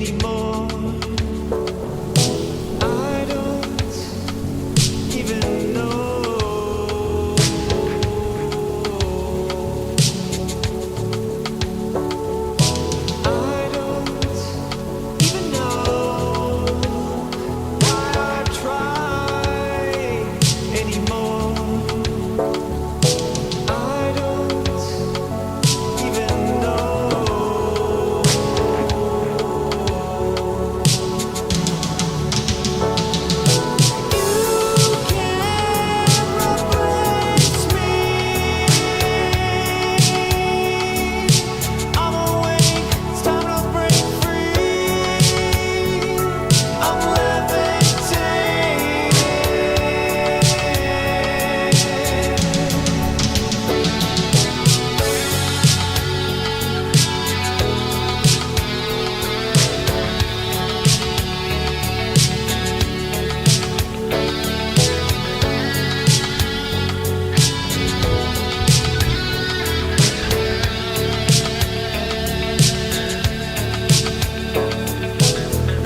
anymore. I don't even know. I don't even know why I try anymore. I don't even know. You can't replace me. I'm awake, it's time to break free. I'm levitating.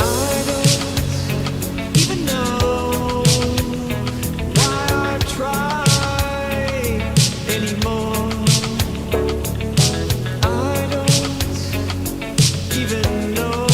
I don't even know why I try anymore. I don't even know.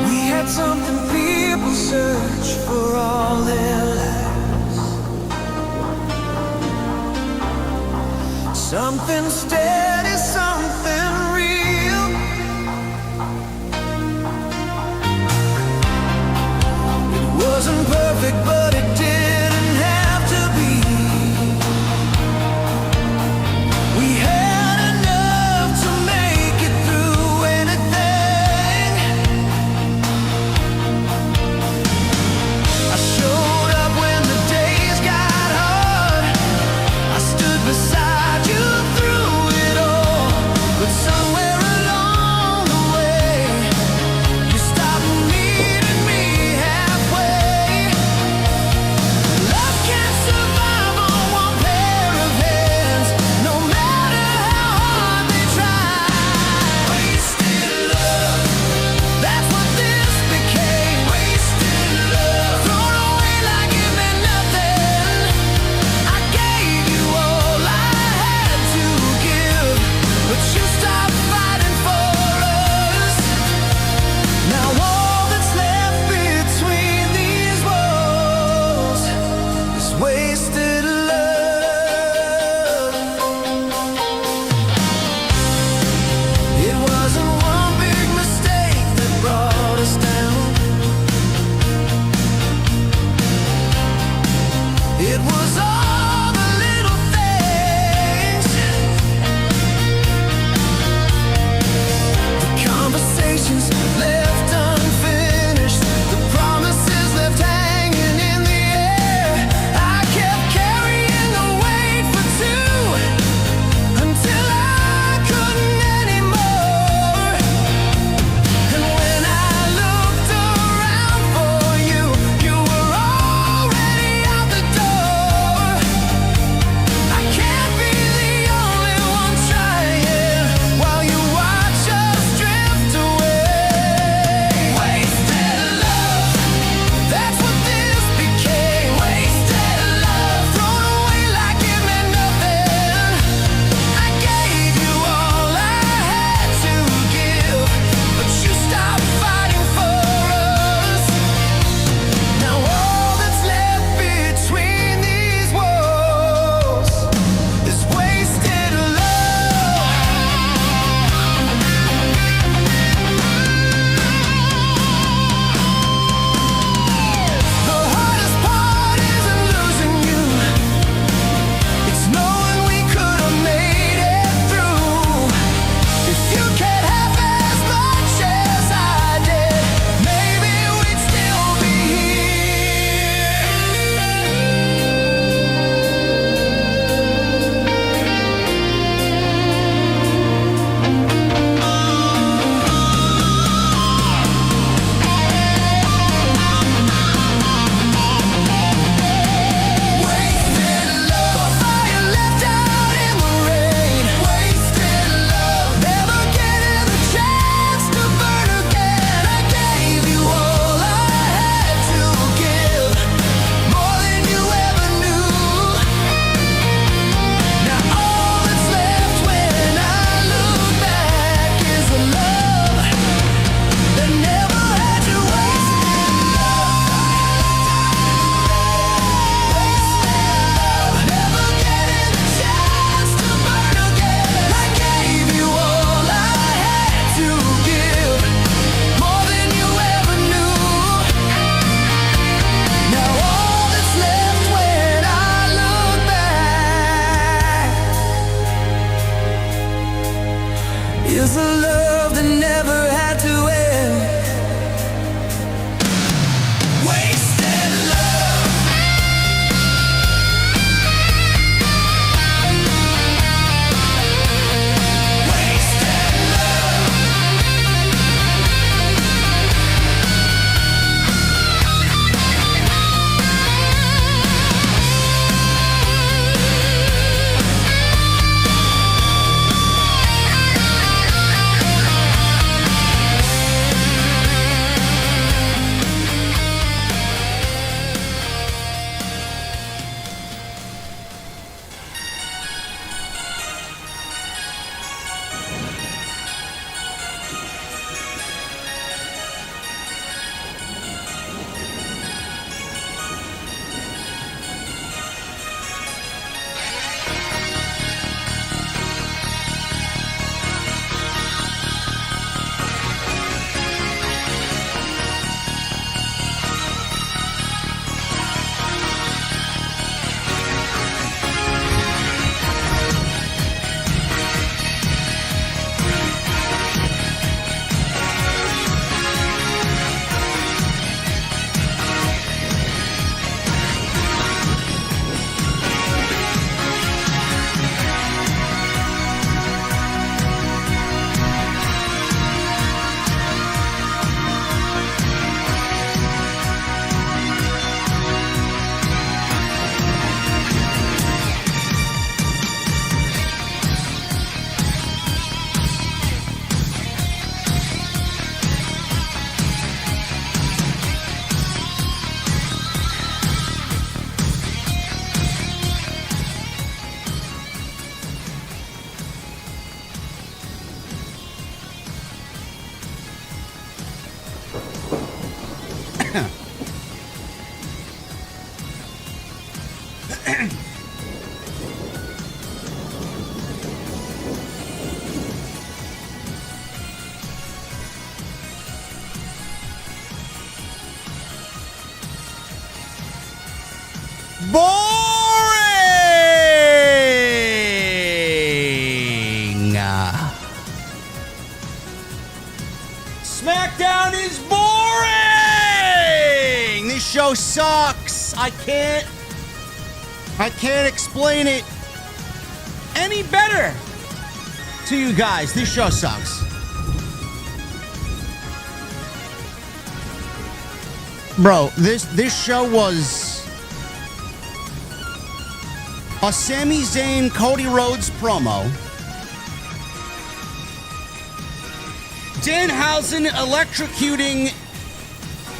We had something people search for all their lives. Something steady, something real. It wasn't perfect, but it didn't have to be. We had enough to make it through anything. I showed up when the days got hard. I stood beside you through it all. But somewhere along the way, you stopped meeting me halfway. Boring! SmackDown is boring! This show sucks. I can't explain it any better to you guys. This show sucks. Bro, this show was a Sami Zayn, Cody Rhodes promo. Danhausen electrocuting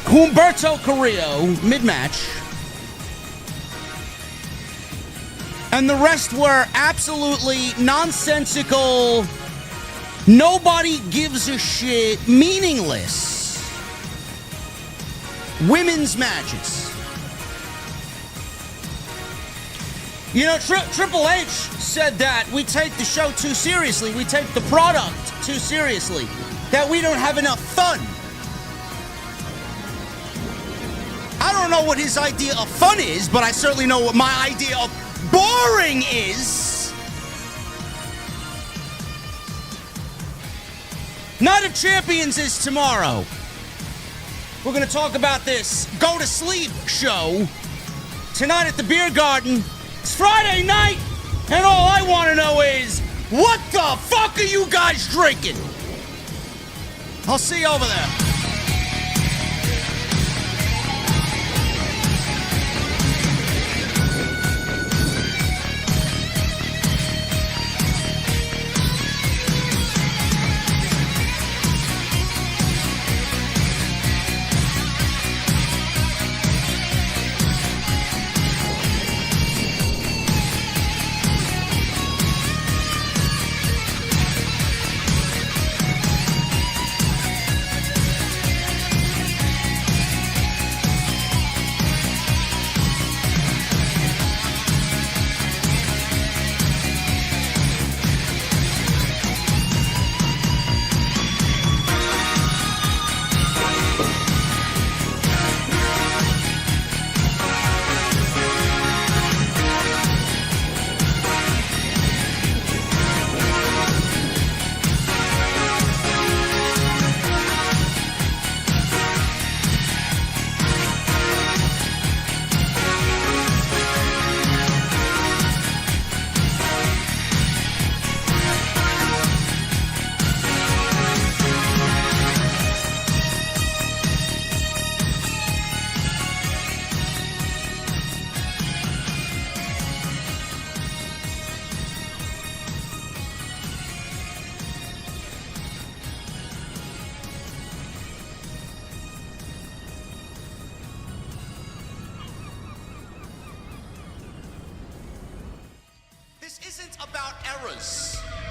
Humberto Carrillo mid-match. And the rest were absolutely nonsensical, nobody gives a shit, meaningless women's matches. You know, Triple H said that we take the show too seriously, we take the product too seriously, that we don't have enough fun. I don't know what his idea of fun is, but I certainly know what my idea of boring is. Night of Champions is tomorrow. We're going to talk about this Go to Sleep show tonight at the Beer Garden. It's Friday night, and all I want to know is, what the fuck are you guys drinking? I'll see you over there.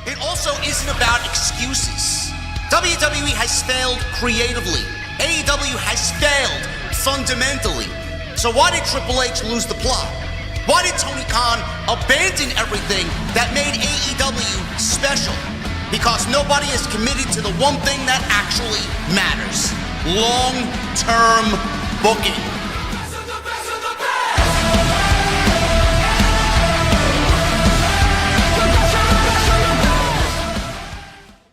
It also isn't about excuses. WWE has failed creatively. AEW has failed fundamentally. So why did Triple H lose the plot? Why did Tony Khan abandon everything that made AEW special? Because nobody is committed to the one thing that actually matters. Long-term booking.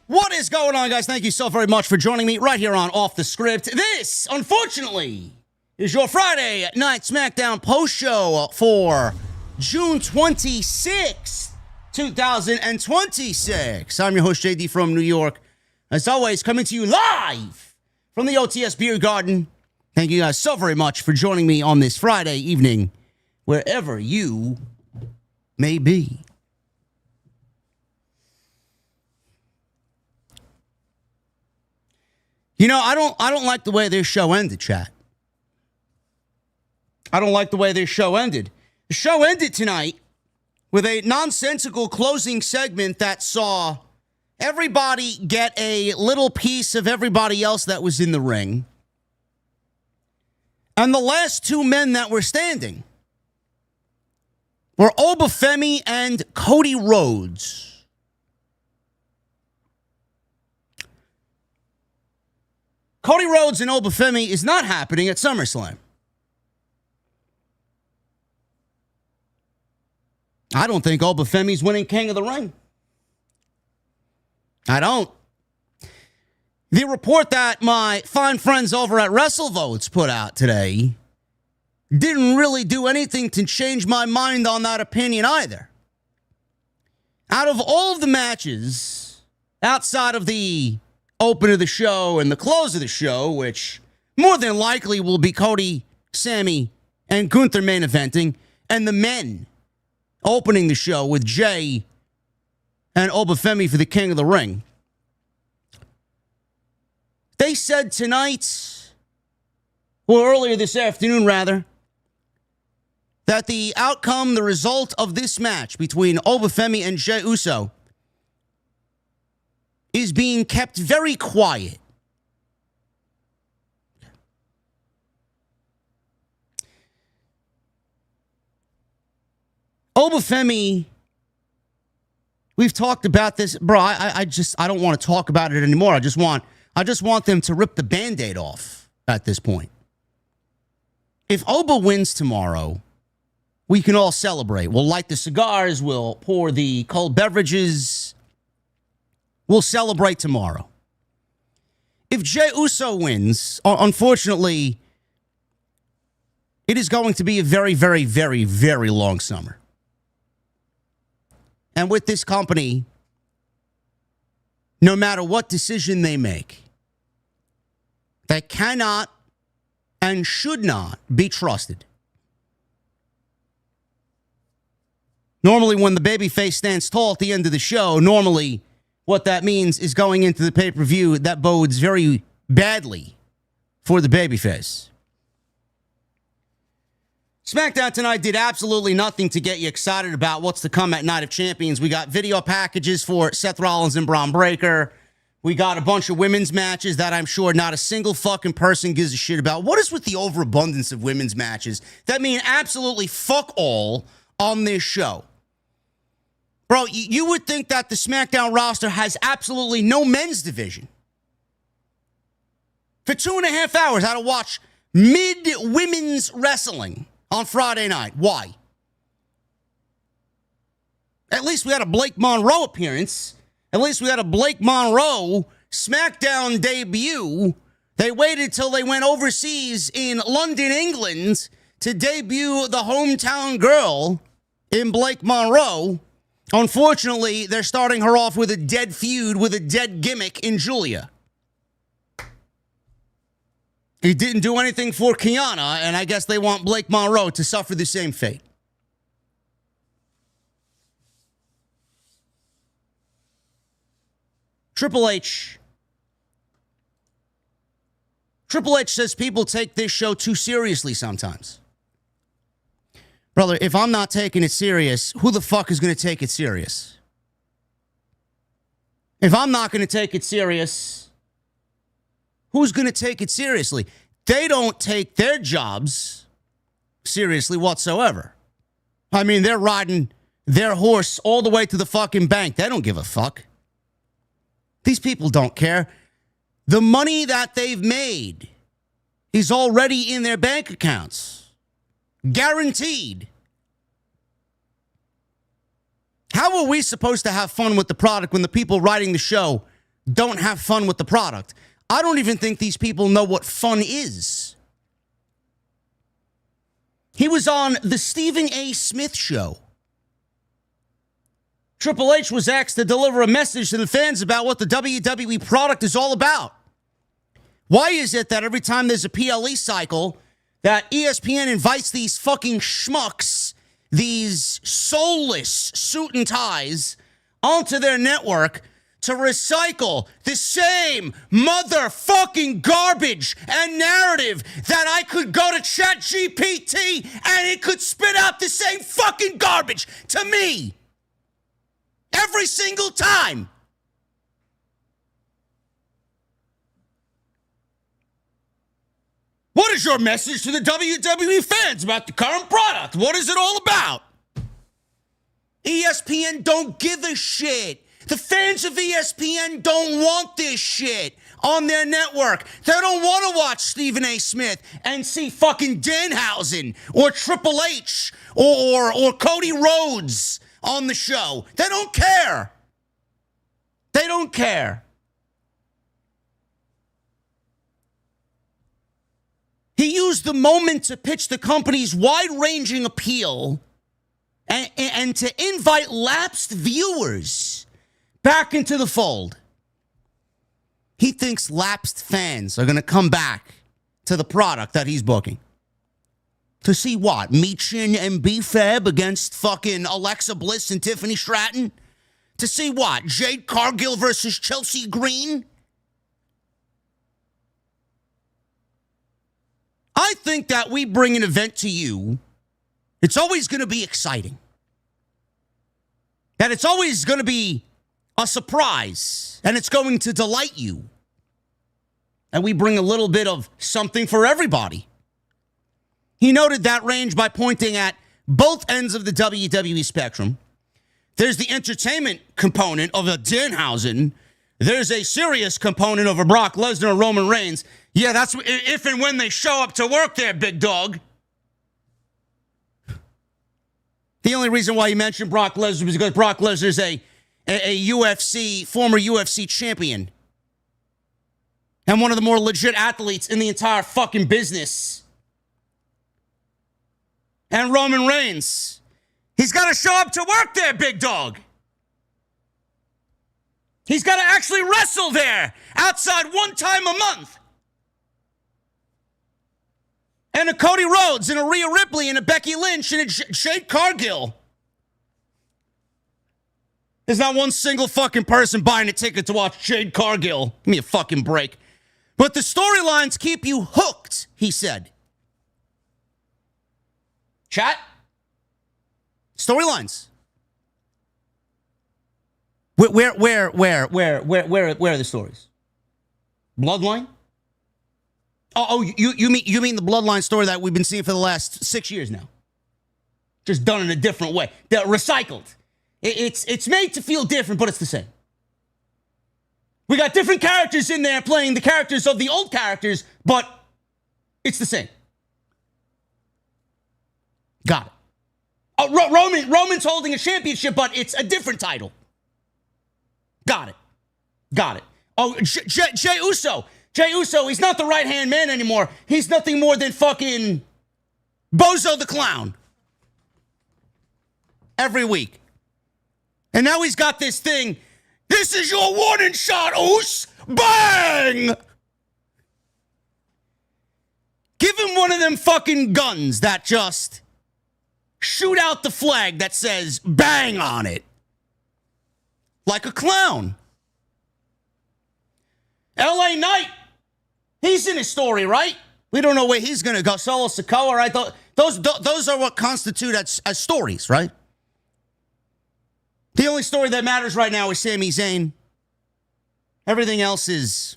What is going on, guys? Thank you so very much for joining me right here on Off the Script. This, unfortunately, is your Friday Night SmackDown post-show for June 26th, 2026. I'm your host, JD from New York. As always, coming to you live from the OTS Beer Garden. Thank you guys so very much for joining me on this Friday evening, wherever you may be. You know, I don't like the way this show ended, chat. I don't like the way this show ended. The show ended tonight with a nonsensical closing segment that saw everybody get a little piece of everybody else that was in the ring. And the last two men that were standing were Femi and Cody Rhodes. Cody Rhodes and Femi is not happening at SummerSlam. I don't think Femi's winning King of the Ring. I don't. The report that my fine friends over at WrestleVotes put out today didn't really do anything to change my mind on that opinion either. Out of all of the matches, outside of the open of the show and the close of the show, which more than likely will be Cody, Sami, and Gunther main eventing, and the men opening the show with Jay and Femi for the King of the Ring. They said tonight, or earlier this afternoon rather, that the outcome, the result of this match between Femi and Jey Uso is being kept very quiet. Femi, we've talked about this, bro. I don't want to talk about it anymore. I just want them to rip the Band-Aid off at this point. If Oba wins tomorrow, we can all celebrate. We'll light the cigars. We'll pour the cold beverages. We'll celebrate tomorrow. If Jey Uso wins, unfortunately, it is going to be a very, very, very, very long summer. And with this company, no matter what decision they make, they cannot and should not be trusted. Normally, when the babyface stands tall at the end of the show, normally what that means is going into the pay-per-view, that bodes very badly for the babyface. SmackDown tonight did absolutely nothing to get you excited about what's to come at Night of Champions. We got video packages for Seth Rollins and Braun Breaker. We got a bunch of women's matches that I'm sure not a single fucking person gives a shit about. What is with the overabundance of women's matches that mean absolutely fuck all on this show? Bro, you would think that the SmackDown roster has absolutely no men's division. For 2.5 hours, I had to watch mid-women's wrestling on Friday night. Why? At least we had a Blake Monroe appearance. At least we had a Blake Monroe SmackDown debut. They waited till they went overseas in London, England to debut the hometown girl in Blake Monroe. Unfortunately, they're starting her off with a dead feud with a dead gimmick in Giulia. He didn't do anything for Kiana, and I guess they want Blake Monroe to suffer the same fate. Triple H says people take this show too seriously sometimes. Brother, if I'm not taking it serious, who the fuck is going to take it serious? If I'm not going to take it serious, who's going to take it seriously? They don't take their jobs seriously whatsoever. I mean, they're riding their horse all the way to the fucking bank. They don't give a fuck. These people don't care. The money that they've made is already in their bank accounts. Guaranteed. How are we supposed to have fun with the product when the people writing the show don't have fun with the product? I don't even think these people know what fun is. He was on the Stephen A. Smith show. Triple H was asked to deliver a message to the fans about what the WWE product is all about. Why is it that every time there's a PLE cycle, that ESPN invites these fucking schmucks, these soulless suit and ties, onto their network to recycle the same motherfucking garbage and narrative that I could go to ChatGPT and it could spit out the same fucking garbage to me every single time? What is your message to the WWE fans about the current product? What is it all about? ESPN don't give a shit. The fans of ESPN don't want this shit on their network. They don't want to watch Stephen A. Smith and see fucking Danhausen or Triple H or Cody Rhodes on the show. They don't care. They don't care. He used the moment to pitch the company's wide-ranging appeal and to invite lapsed viewers back into the fold. He thinks lapsed fans are going to come back to the product that he's booking. To see what? Michin and B-Fab against fucking Alexa Bliss and Tiffany Stratton? To see what? Jade Cargill versus Chelsea Green? I think that we bring an event to you, it's always going to be exciting. That it's always going to be a surprise, and it's going to delight you. And we bring a little bit of something for everybody. He noted that range by pointing at both ends of the WWE spectrum. There's the entertainment component of a Danhausen. There's a serious component of a Brock Lesnar or Roman Reigns. Yeah, that's if and when they show up to work there, big dog. The only reason why he mentioned Brock Lesnar is because Brock Lesnar's a former UFC champion. And one of the more legit athletes in the entire fucking business. And Roman Reigns. He's got to show up to work there, big dog. He's got to actually wrestle there outside one time a month. And a Cody Rhodes and a Rhea Ripley and a Becky Lynch and a Jade Cargill. There's not one single fucking person buying a ticket to watch Jade Cargill. Give me a fucking break. But the storylines keep you hooked, he said. Chat? Storylines. Where are the stories? Bloodline? Oh, you mean the Bloodline story that we've been seeing for the last 6 years now? Just done in a different way. They're recycled. It's made to feel different, but it's the same. We got different characters in there playing the characters of the old characters, but it's the same. Got it. Oh, Roman's holding a championship, but it's a different title. Got it. Oh, Jey Uso. Jey Uso, he's not the right-hand man anymore. He's nothing more than fucking Bozo the Clown. Every week. And now he's got this thing. This is your warning shot, Oos. Bang! Give him one of them fucking guns that just shoot out the flag that says bang on it. Like a clown. LA Knight. He's in his story, right? We don't know where he's going to go. Solo Sikoa, right? Those are what constitute as stories, right? The only story that matters right now is Sami Zayn. Everything else is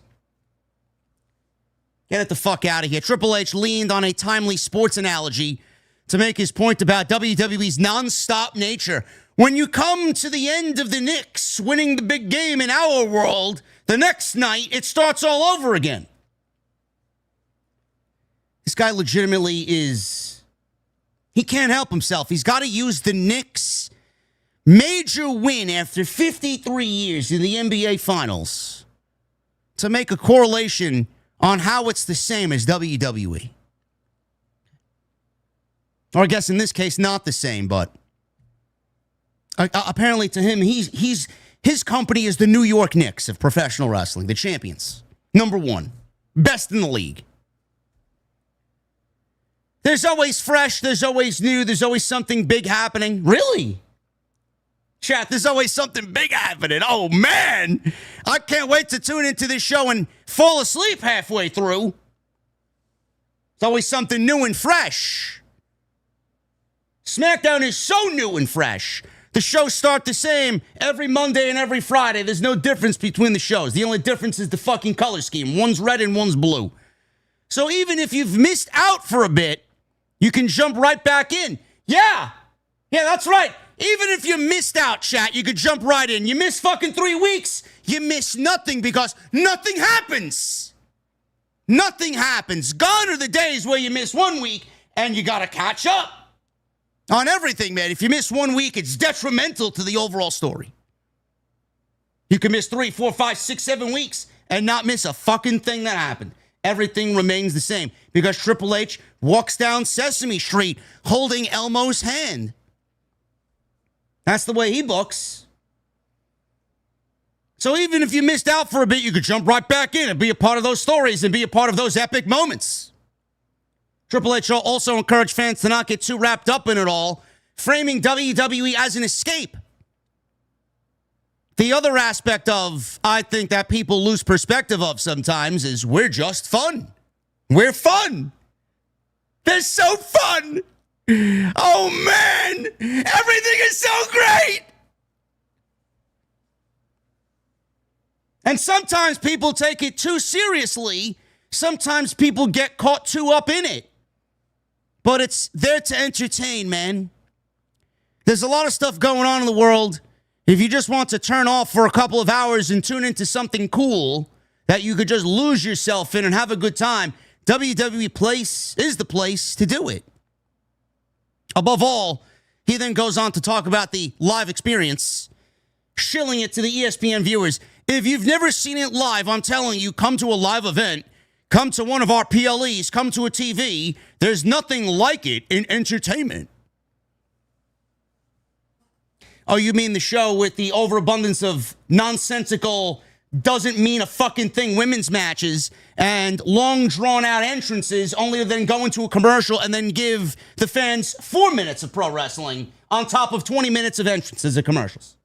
get it the fuck out of here. Triple H leaned on a timely sports analogy to make his point about WWE's nonstop nature. When you come to the end of the Knicks winning the big game in our world, the next night it starts all over again. This guy legitimately he can't help himself. He's got to use the Knicks' major win after 53 years in the NBA Finals to make a correlation on how it's the same as WWE. Or I guess in this case, not the same, but apparently to him, his company is the New York Knicks of professional wrestling, the champions. Number one. Best in the league. There's always fresh, there's always new, there's always something big happening. Really? Chat, there's always something big happening. Oh, man. I can't wait to tune into this show and fall asleep halfway through. There's always something new and fresh. SmackDown is so new and fresh. The shows start the same every Monday and every Friday. There's no difference between the shows. The only difference is the fucking color scheme. One's red and one's blue. So even if you've missed out for a bit, you can jump right back in. Yeah, that's right. Even if you missed out, chat, you could jump right in. You miss fucking 3 weeks, you miss nothing because nothing happens. Nothing happens. Gone are the days where you miss 1 week and you got to catch up on everything, man. If you miss 1 week, it's detrimental to the overall story. You can miss 3, 4, 5, 6, 7 weeks and not miss a fucking thing that happened. Everything remains the same because Triple H walks down Sesame Street holding Elmo's hand. That's the way he books. So even if you missed out for a bit, you could jump right back in and be a part of those stories and be a part of those epic moments. Triple H also encouraged fans to not get too wrapped up in it all, framing WWE as an escape. The other aspect of, I think, that people lose perspective of sometimes is we're just fun. We're fun. They're so fun. Oh, man. Everything is so great. And sometimes people take it too seriously. Sometimes people get caught too up in it. But it's there to entertain, man. There's a lot of stuff going on in the world. If you just want to turn off for a couple of hours and tune into something cool that you could just lose yourself in and have a good time, WWE Place is the place to do it. Above all, he then goes on to talk about the live experience, shilling it to the ESPN viewers. If you've never seen it live, I'm telling you, come to a live event, come to one of our PLEs, come to a TV. There's nothing like it in entertainment. Oh, you mean the show with the overabundance of nonsensical, doesn't mean a fucking thing women's matches and long drawn-out entrances only to then go into a commercial and then give the fans 4 minutes of pro wrestling on top of 20 minutes of entrances and commercials.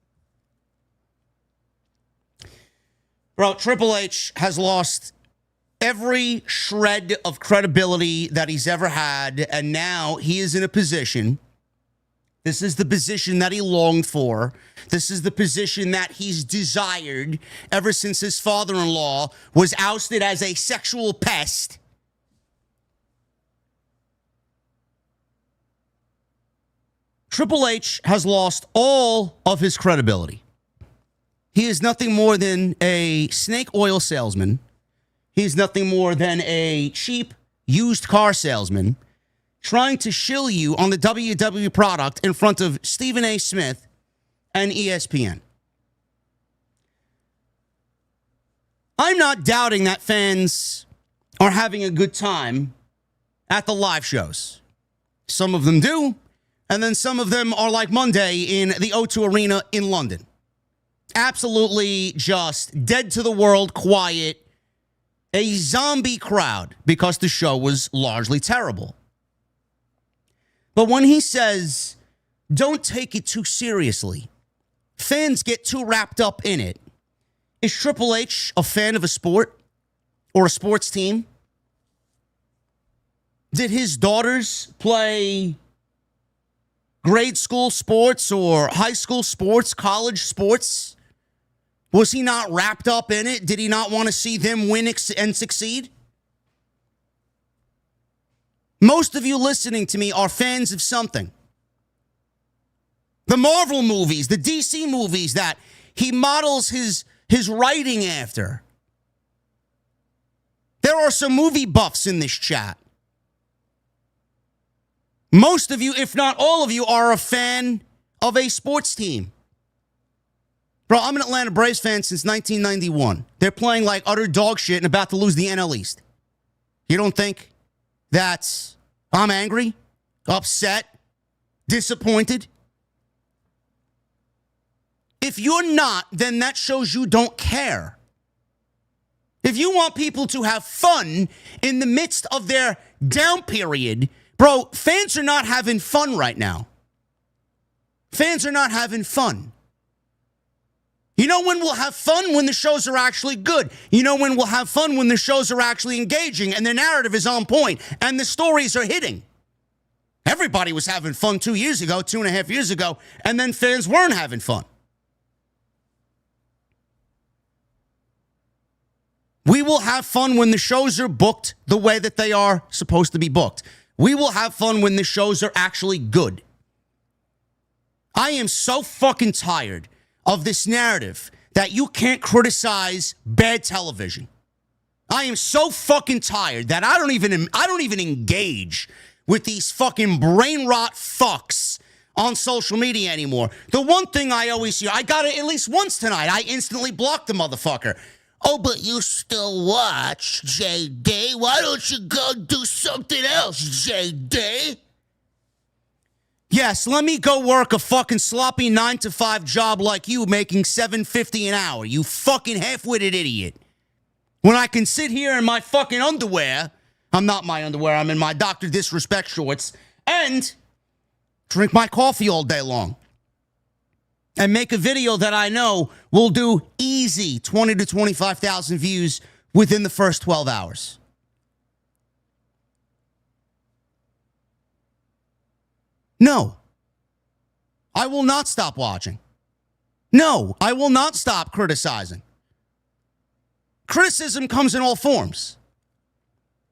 Bro, Triple H has lost every shred of credibility that he's ever had, and now he is in a position. This is the position that he longed for. This is the position that he's desired ever since his father-in-law was ousted as a sexual pest. Triple H has lost all of his credibility. He is nothing more than a snake oil salesman. He's nothing more than a cheap used car salesman trying to shill you on the WWE product in front of Stephen A. Smith and ESPN. I'm not doubting that fans are having a good time at the live shows. Some of them do, and then some of them are like Monday in the O2 Arena in London. Absolutely just dead to the world, quiet, a zombie crowd because the show was largely terrible. But when he says, don't take it too seriously, fans get too wrapped up in it, is Triple H a fan of a sport or a sports team? Did his daughters play grade school sports or high school sports, college sports? Was he not wrapped up in it? Did he not want to see them win and succeed? Most of you listening to me are fans of something. The Marvel movies, the DC movies that he models his writing after. There are some movie buffs in this chat. Most of you, if not all of you, are a fan of a sports team. Bro, I'm an Atlanta Braves fan since 1991. They're playing like utter dog shit and about to lose the NL East. You don't think that I'm angry, upset, disappointed? If you're not, then that shows you don't care. If you want people to have fun in the midst of their down period, bro, fans are not having fun right now. Fans are not having fun. You know when we'll have fun? When the shows are actually good. You know when we'll have fun? When the shows are actually engaging and the narrative is on point and the stories are hitting. Everybody was having fun 2 years ago, 2.5 years ago, and then fans weren't having fun. We will have fun when the shows are booked the way that they are supposed to be booked. We will have fun when the shows are actually good. I am so fucking tired of this narrative that you can't criticize bad television. I am so fucking tired that I don't even engage with these fucking brain rot fucks on social media anymore. The one thing I always hear, I got it at least once tonight. I instantly blocked the motherfucker. Oh, but you still watch, Jade. Why don't you go do something else, Jade? Yes, let me go work a fucking sloppy 9-to-5 job like you making $7.50 an hour, you fucking half-witted idiot. When I can sit here in my fucking underwear, I'm not my underwear, I'm in my Dr. Disrespect shorts, and drink my coffee all day long. And make a video that I know will do easy 20 to 25,000 views within the first 12 hours. No. I will not stop watching. No, I will not stop criticizing. Criticism comes in all forms.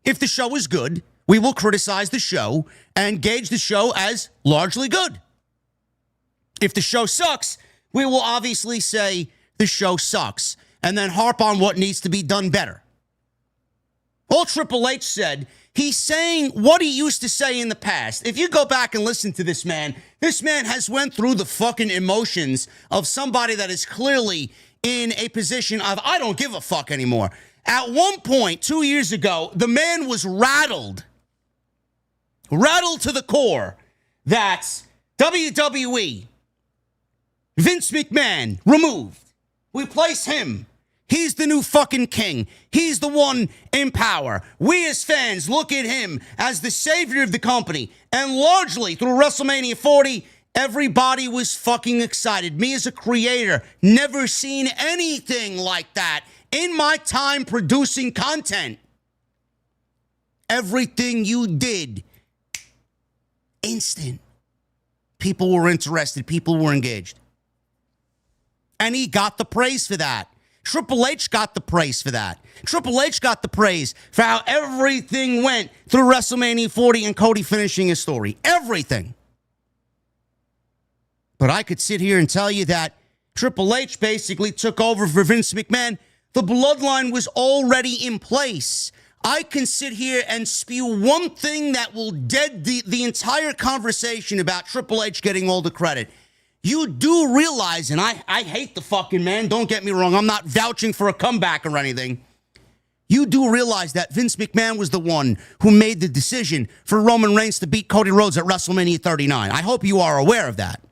If the show is good, we will criticize the show and gauge the show as largely good. If the show sucks, we will obviously say the show sucks and then harp on what needs to be done better. All Triple H said, he's saying what he used to say in the past. If you go back and listen to this man has went through the fucking emotions of somebody that is clearly in a position of, I don't give a fuck anymore. At one point, 2 years ago, the man was rattled to the core that WWE, Vince McMahon, removed. We place him. He's the new fucking king. He's the one in power. We as fans look at him as the savior of the company. And largely through WrestleMania 40, everybody was fucking excited. Me as a creator, never seen anything like that in my time producing content. Everything you did, instant. People were interested. People were engaged. And he got the praise for that. Triple H got the praise for that. Triple H got the praise for how everything went through WrestleMania 40 and Cody finishing his story. Everything. But I could sit here and tell you that Triple H basically took over for Vince McMahon. The bloodline was already in place. I can sit here and spew one thing that will dead the entire conversation about Triple H getting all the credit. You do realize, and I hate the fucking man, don't get me wrong, I'm not vouching for a comeback or anything. You do realize that Vince McMahon was the one who made the decision for Roman Reigns to beat Cody Rhodes at WrestleMania 39. I hope you are aware of that.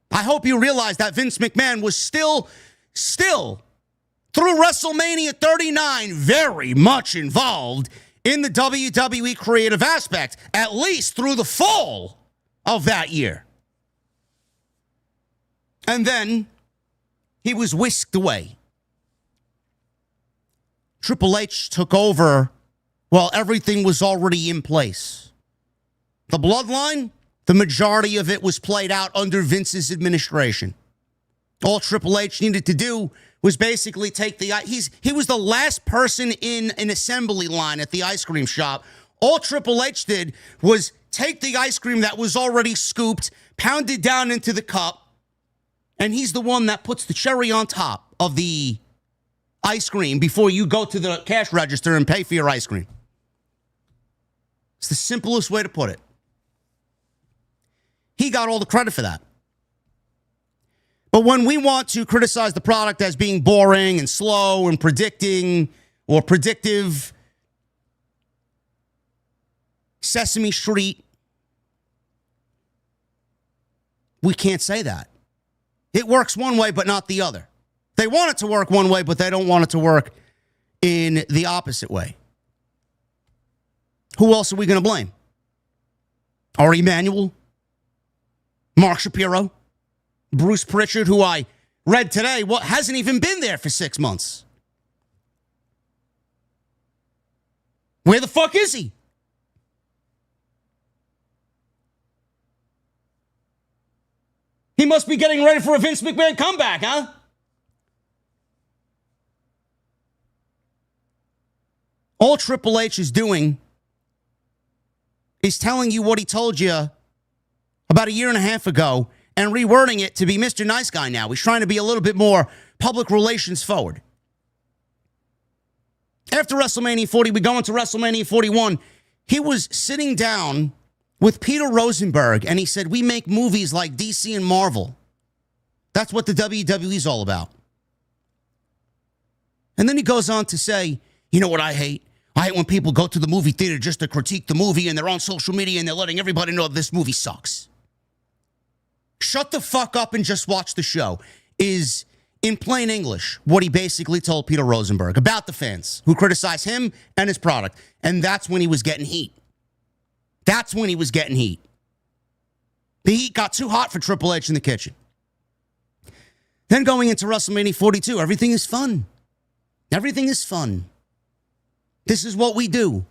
I hope you realize that Vince McMahon was still, through WrestleMania 39, very much involved in the WWE creative aspect, at least through the fall of that year. And then he was whisked away. Triple H took over while everything was already in place. The bloodline, the majority of it was played out under Vince's administration. All Triple H needed to do was basically take he was the last person in an assembly line at the ice cream shop. All Triple H did was take the ice cream that was already scooped, pound it down into the cup, and he's the one that puts the cherry on top of the ice cream before you go to the cash register and pay for your ice cream. It's the simplest way to put it. He got all the credit for that. But when we want to criticize the product as being boring and slow and predicting or predictive, Sesame Street, we can't say that. It works one way, but not the other. They want it to work one way, but they don't want it to work in the opposite way. Who else are we going to blame? Ari Emanuel? Mark Shapiro? Bruce Pritchard, who I read today, hasn't even been there for 6 months. Where the fuck is he? He must be getting ready for a Vince McMahon comeback, huh? All Triple H is doing is telling you what he told you about a year and a half ago and rewording it to be Mr. Nice Guy now. He's trying to be a little bit more public relations forward. After WrestleMania 40, we go into WrestleMania 41. He was sitting down with Peter Rosenberg, and he said, we make movies like DC and Marvel. That's what the WWE is all about. And then he goes on to say, you know what I hate? I hate when people go to the movie theater just to critique the movie and they're on social media and they're letting everybody know this movie sucks. Shut the fuck up and just watch the show is, in plain English, what he basically told Peter Rosenberg about the fans who criticize him and his product. And that's when he was getting heat. That's when he was getting heat. The heat got too hot for Triple H in the kitchen. Then going into WrestleMania 42, everything is fun. Everything is fun. This is what we do.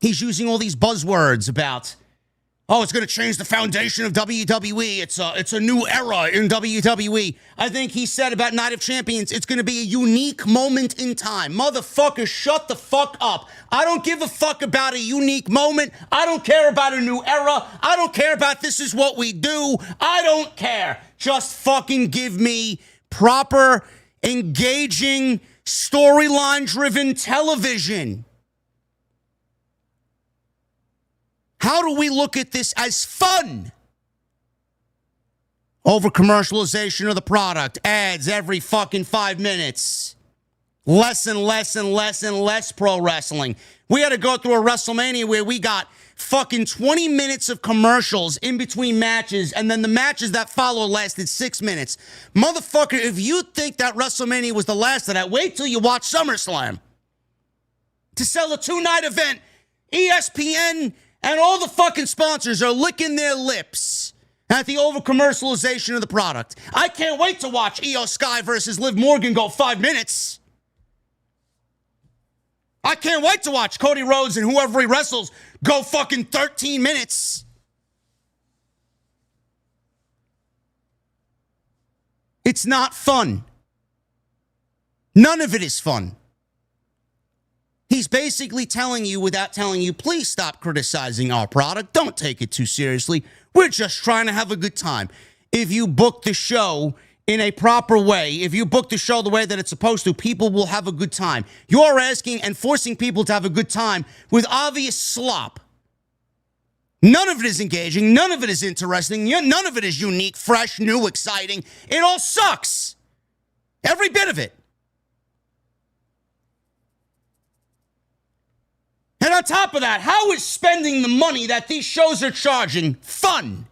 He's using all these buzzwords about, oh, it's going to change the foundation of WWE. It's a new era in WWE. I think he said about Night of Champions, it's going to be a unique moment in time. Motherfucker, shut the fuck up. I don't give a fuck about a unique moment. I don't care about a new era. I don't care about this is what we do. I don't care. Just fucking give me proper, engaging, storyline-driven television. How do we look at this as fun? Over commercialization of the product, ads every fucking 5 minutes. Less and less and less and less pro wrestling. We had to go through a WrestleMania where we got fucking 20 minutes of commercials in between matches, and then the matches that followed lasted 6 minutes. Motherfucker, if you think that WrestleMania was the last of that, wait till you watch SummerSlam. To sell a 2-night event, ESPN and all the fucking sponsors are licking their lips at the over-commercialization of the product. I can't wait to watch Io Sky versus Liv Morgan go 5 minutes. I can't wait to watch Cody Rhodes and whoever he wrestles go fucking 13 minutes. It's not fun. None of it is fun. He's basically telling you without telling you, please stop criticizing our product. Don't take it too seriously. We're just trying to have a good time. If you book the show in a proper way, if you book the show the way that it's supposed to, people will have a good time. You're asking and forcing people to have a good time with obvious slop. None of it is engaging. None of it is interesting. None of it is unique, fresh, new, exciting. It all sucks. Every bit of it. And on top of that, how is spending the money that these shows are charging fun?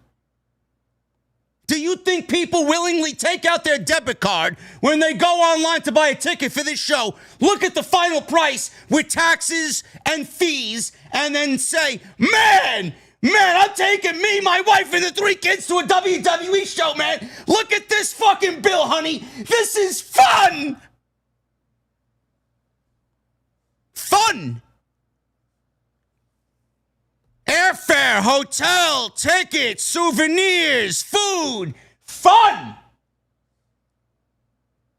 Do you think people willingly take out their debit card when they go online to buy a ticket for this show, look at the final price with taxes and fees, and then say, man, I'm taking me, my wife, and the 3 kids to a WWE show, man. Look at this fucking bill, honey. This is fun. Fun. Airfare, hotel, tickets, souvenirs, food, fun.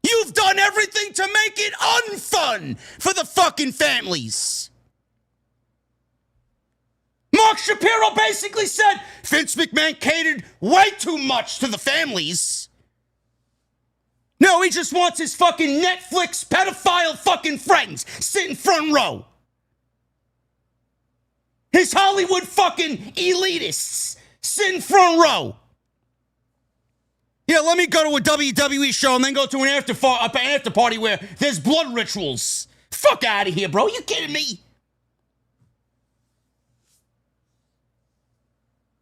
You've done everything to make it unfun for the fucking families. Mark Shapiro basically said Vince McMahon catered way too much to the families. No, he just wants his fucking Netflix pedophile fucking friends sitting front row. His Hollywood fucking elitists sitting front row. Yeah, let me go to a WWE show and then go to an after party where there's blood rituals. Fuck out of here, bro. You kidding me?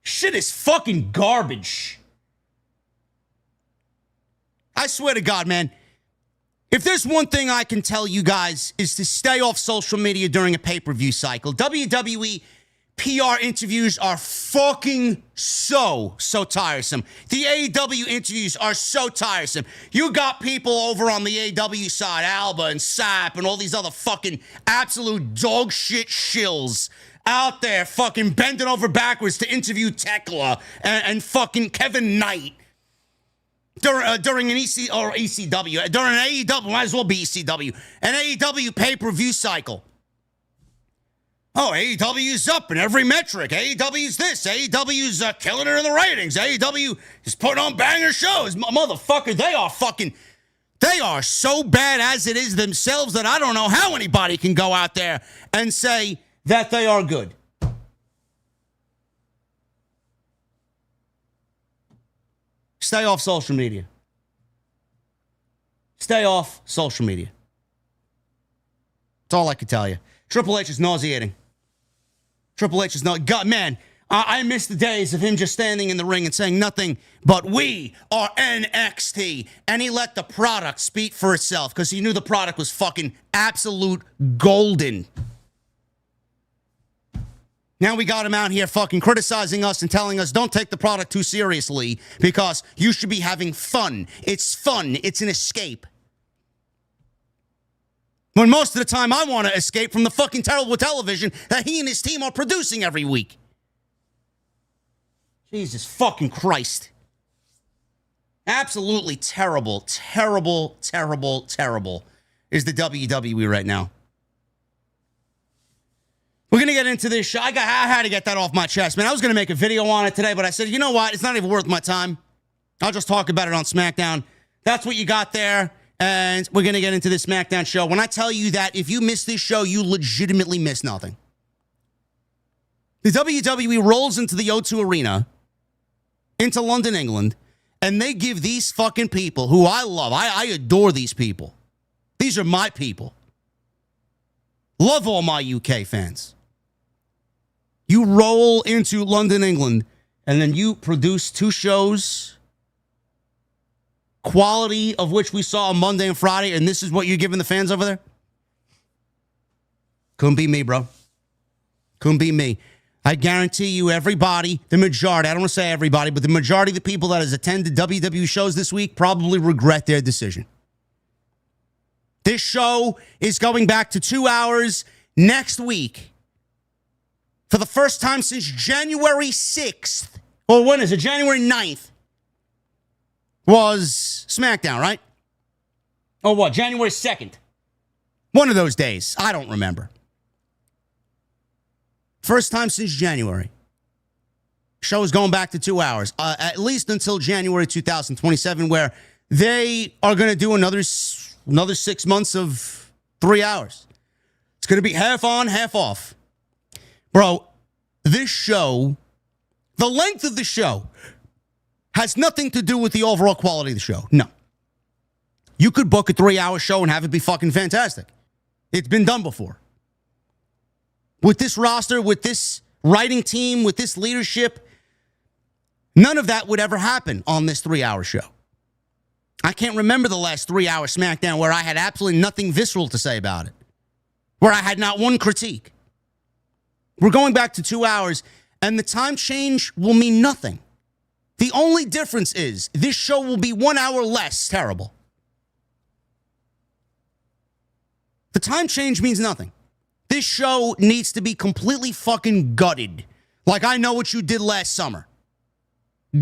Shit is fucking garbage. I swear to God, man. If there's one thing I can tell you guys is to stay off social media during a pay-per-view cycle. WWE PR interviews are fucking so tiresome. The AEW interviews are so tiresome. You got people over on the AEW side, Alba and Sap and all these other fucking absolute dog shit shills out there fucking bending over backwards to interview Tekla and fucking Kevin Knight. During an ECW, during an AEW, might as well be ECW, an AEW pay-per-view cycle. Oh, AEW's up in every metric. AEW's this. AEW's killing it in the ratings. AEW is putting on banger shows. Motherfucker, they are so bad as it is themselves that I don't know how anybody can go out there and say that they are good. Stay off social media. Stay off social media. That's all I can tell you. Triple H is nauseating. Triple H is not. God, man, I miss the days of him just standing in the ring and saying nothing but "we are NXT," and he let the product speak for itself because he knew the product was fucking absolute golden. Now we got him out here fucking criticizing us and telling us don't take the product too seriously because you should be having fun. It's fun. It's an escape. When most of the time I want to escape from the fucking terrible television that he and his team are producing every week. Jesus fucking Christ. Absolutely terrible, terrible, terrible, terrible is the WWE right now. We're going to get into this show. I had to get that off my chest, man. I was going to make a video on it today, but I said, you know what? It's not even worth my time. I'll just talk about it on SmackDown. That's what you got there. And we're going to get into this SmackDown show. When I tell you that if you miss this show, you legitimately miss nothing. The WWE rolls into the O2 Arena, into London, England, and they give these fucking people, who I love, I adore these people. These are my people. Love all my UK fans. You roll into London, England, and then you produce two shows, quality of which we saw on Monday and Friday, and this is what you're giving the fans over there? Couldn't be me, bro. Couldn't be me. I guarantee you everybody, the majority, I don't want to say everybody, but the majority of the people that has attended WWE shows this week probably regret their decision. This show is going back to 2 hours next week. For the first time since January 6th, or when is it? January 9th. Was SmackDown, right? Or what? January 2nd. One of those days. I don't remember. First time since January. Show is going back to 2 hours. At least until January 2027, where they are going to do another 6 months of 3 hours. It's going to be half on, half off. Bro, this show, the length of the show, has nothing to do with the overall quality of the show. No. You could book a 3-hour show and have it be fucking fantastic. It's been done before. With this roster, with this writing team, with this leadership, none of that would ever happen on this 3-hour show. I can't remember the last 3-hour SmackDown where I had absolutely nothing visceral to say about it. Where I had not one critique. We're going back to 2 hours, and the time change will mean nothing. The only difference is this show will be 1 hour less terrible. The time change means nothing. This show needs to be completely fucking gutted. Like I Know What You Did Last Summer.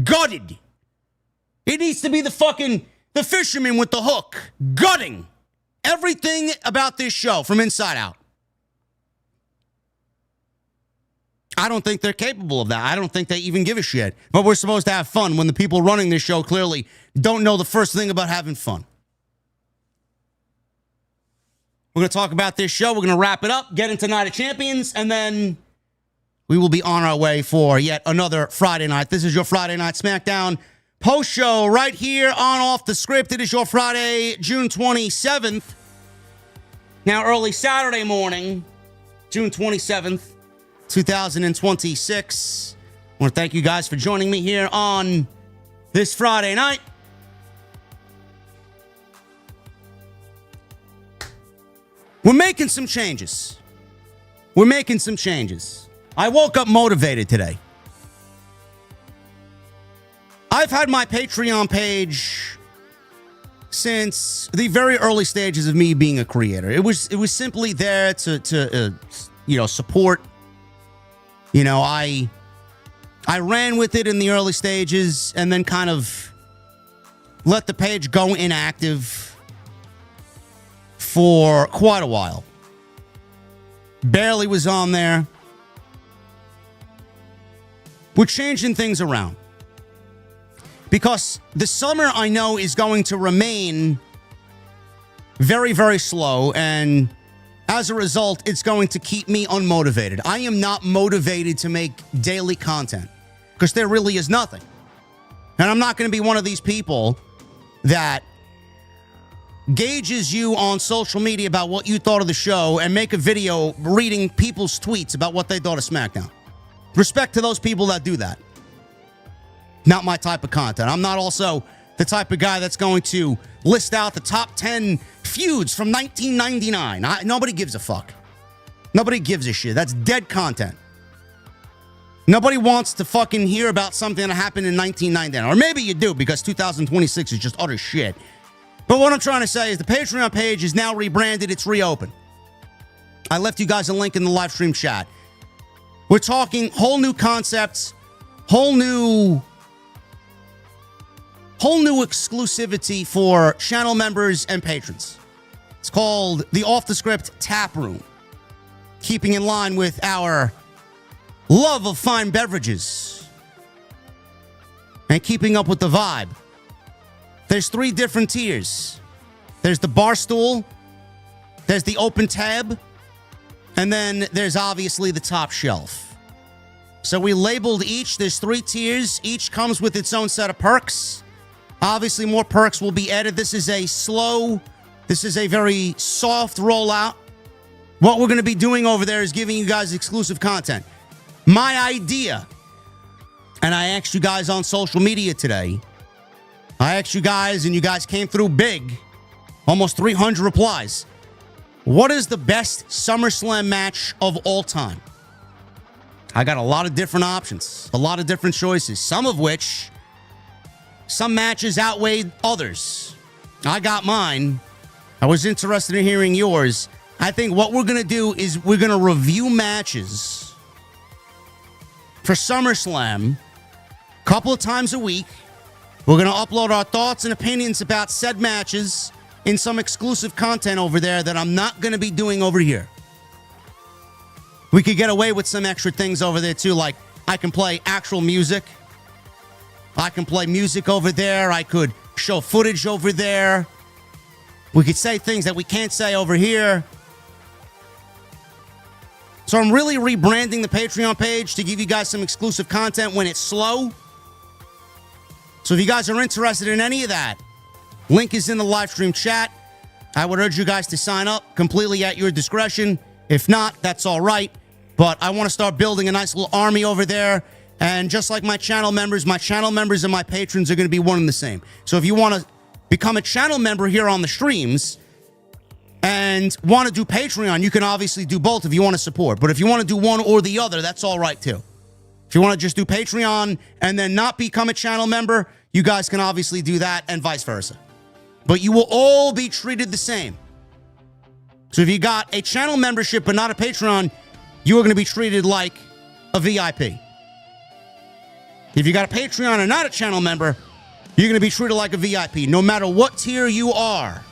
Gutted. It needs to be the fisherman with the hook. Gutting everything about this show from inside out. I don't think they're capable of that. I don't think they even give a shit. But we're supposed to have fun when the people running this show clearly don't know the first thing about having fun. We're going to talk about this show. We're going to wrap it up, get into Night of Champions, and then we will be on our way for yet another Friday night. This is your Friday Night SmackDown post show right here on Off the Script. It is your Friday, June 27th. Now, early Saturday morning, June 27th. 2026. I want to thank you guys for joining me here on this Friday night. We're making some changes. I woke up motivated today. I've had my Patreon page since the very early stages of me being a creator. It was simply there to support. I ran with it in the early stages and then kind of let the page go inactive for quite a while. barely was on there. We're changing things around. Because the summer, I know, is going to remain very, very slow. And as a result, it's going to keep me unmotivated. I am not motivated to make daily content because there really is nothing. And I'm not going to be one of these people that gauges you on social media about what you thought of the show and make a video reading people's tweets about what they thought of SmackDown. Respect to those people that do that. Not my type of content. I'm not also the type of guy that's going to list out the top 10 feuds from 1999. Nobody gives a fuck. Nobody gives a shit. That's dead content. Nobody wants to fucking hear about something that happened in 1999. Or maybe you do, because 2026 is just utter shit. But what I'm trying to say is the Patreon page is now rebranded. It's reopened. I left you guys a link in the live stream chat. We're talking whole new concepts, whole new exclusivity for channel members and patrons. It's called the Off the Script Tap Room. Keeping in line with our love of fine beverages and keeping up with the vibe. There's 3 different tiers. There's the bar stool, there's the open tab, and then there's obviously the top shelf. So we labeled each. There's 3 tiers. Each comes with its own set of perks. Obviously, more perks will be added. This is a very soft rollout. What we're going to be doing over there is giving you guys exclusive content. My idea, and I asked you guys on social media today, I asked you guys, and you guys came through big, almost 300 replies. What is the best SummerSlam match of all time? I got a lot of different options, a lot of different choices, some matches outweighed others. I got mine. I was interested in hearing yours. I think what we're going to do is we're going to review matches for SummerSlam a couple of times a week. We're going to upload our thoughts and opinions about said matches in some exclusive content over there that I'm not going to be doing over here. We could get away with some extra things over there too, like I can play actual music. I can play music over there. I could show footage over there. We could say things that we can't say over here. So I'm really rebranding the Patreon page to give you guys some exclusive content when it's slow. So if you guys are interested in any of that, link is in the live stream chat. I would urge you guys to sign up completely at your discretion. If not, that's all right. But I want to start building a nice little army over there. And just like my channel members and my patrons are going to be one and the same. So if you want to become a channel member here on the streams and want to do Patreon, you can obviously do both if you want to support. But if you want to do one or the other, that's all right too. If you want to just do Patreon and then not become a channel member, you guys can obviously do that and vice versa. But you will all be treated the same. So if you got a channel membership but not a Patreon, you are going to be treated like a VIP. If you got a Patreon and not a channel member, you're going to be treated like a VIP, no matter what tier you are.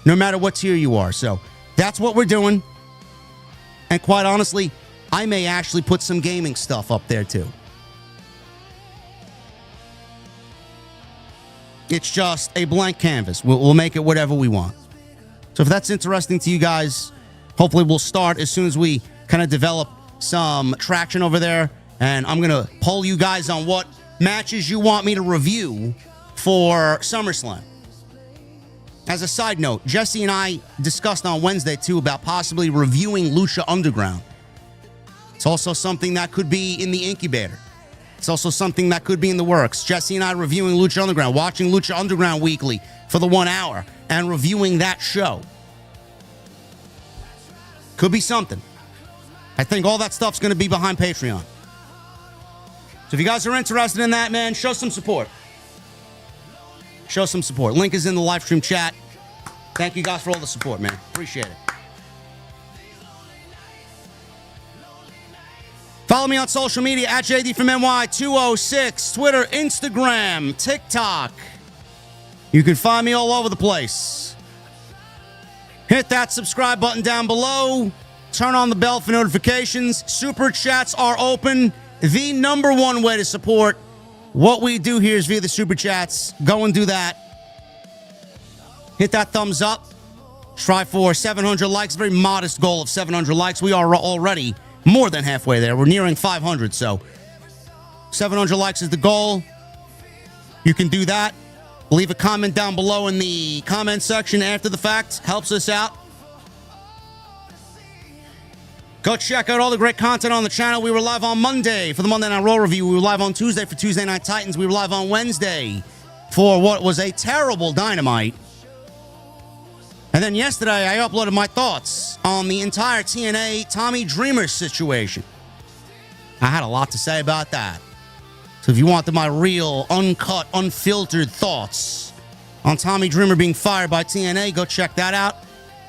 No matter what tier you are. So that's what we're doing. And quite honestly, I may actually put some gaming stuff up there too. It's just a blank canvas. We'll make it whatever we want. So if that's interesting to you guys, hopefully we'll start as soon as we kind of develop some traction over there. And I'm going to poll you guys on what matches you want me to review for SummerSlam. As a side note, Jacy and I discussed on Wednesday, too, about possibly reviewing Lucha Underground. It's also something that could be in the incubator. It's also something that could be in the works. Jacy and I reviewing Lucha Underground, watching Lucha Underground weekly for the 1 hour, and reviewing that show. Could be something. I think all that stuff's going to be behind Patreon. So if you guys are interested in that, man, show some support. Show some support. Link is in the live stream chat. Thank you guys for all the support, man. Appreciate it. Follow me on social media at JD from NY206, Twitter, Instagram, TikTok. You can find me all over the place. Hit that subscribe button down below. Turn on the bell for notifications. Super chats are open. The number one way to support what we do here is via the super chats. Go and do that. Hit that thumbs up. Try for 700 likes. Very modest goal of 700 likes. We are already more than halfway there. We're nearing 500, so 700 likes is the goal. You can do that. Leave a comment down below in the comment section after the fact. Helps us out. Go check out all the great content on the channel. We were live on Monday for the Monday Night Raw review. We were live on Tuesday for Tuesday Night Titans. We were live on Wednesday for what was a terrible Dynamite. And then yesterday, I uploaded my thoughts on the entire TNA Tommy Dreamer situation. I had a lot to say about that. So if you wanted my real, uncut, unfiltered thoughts on Tommy Dreamer being fired by TNA, go check that out.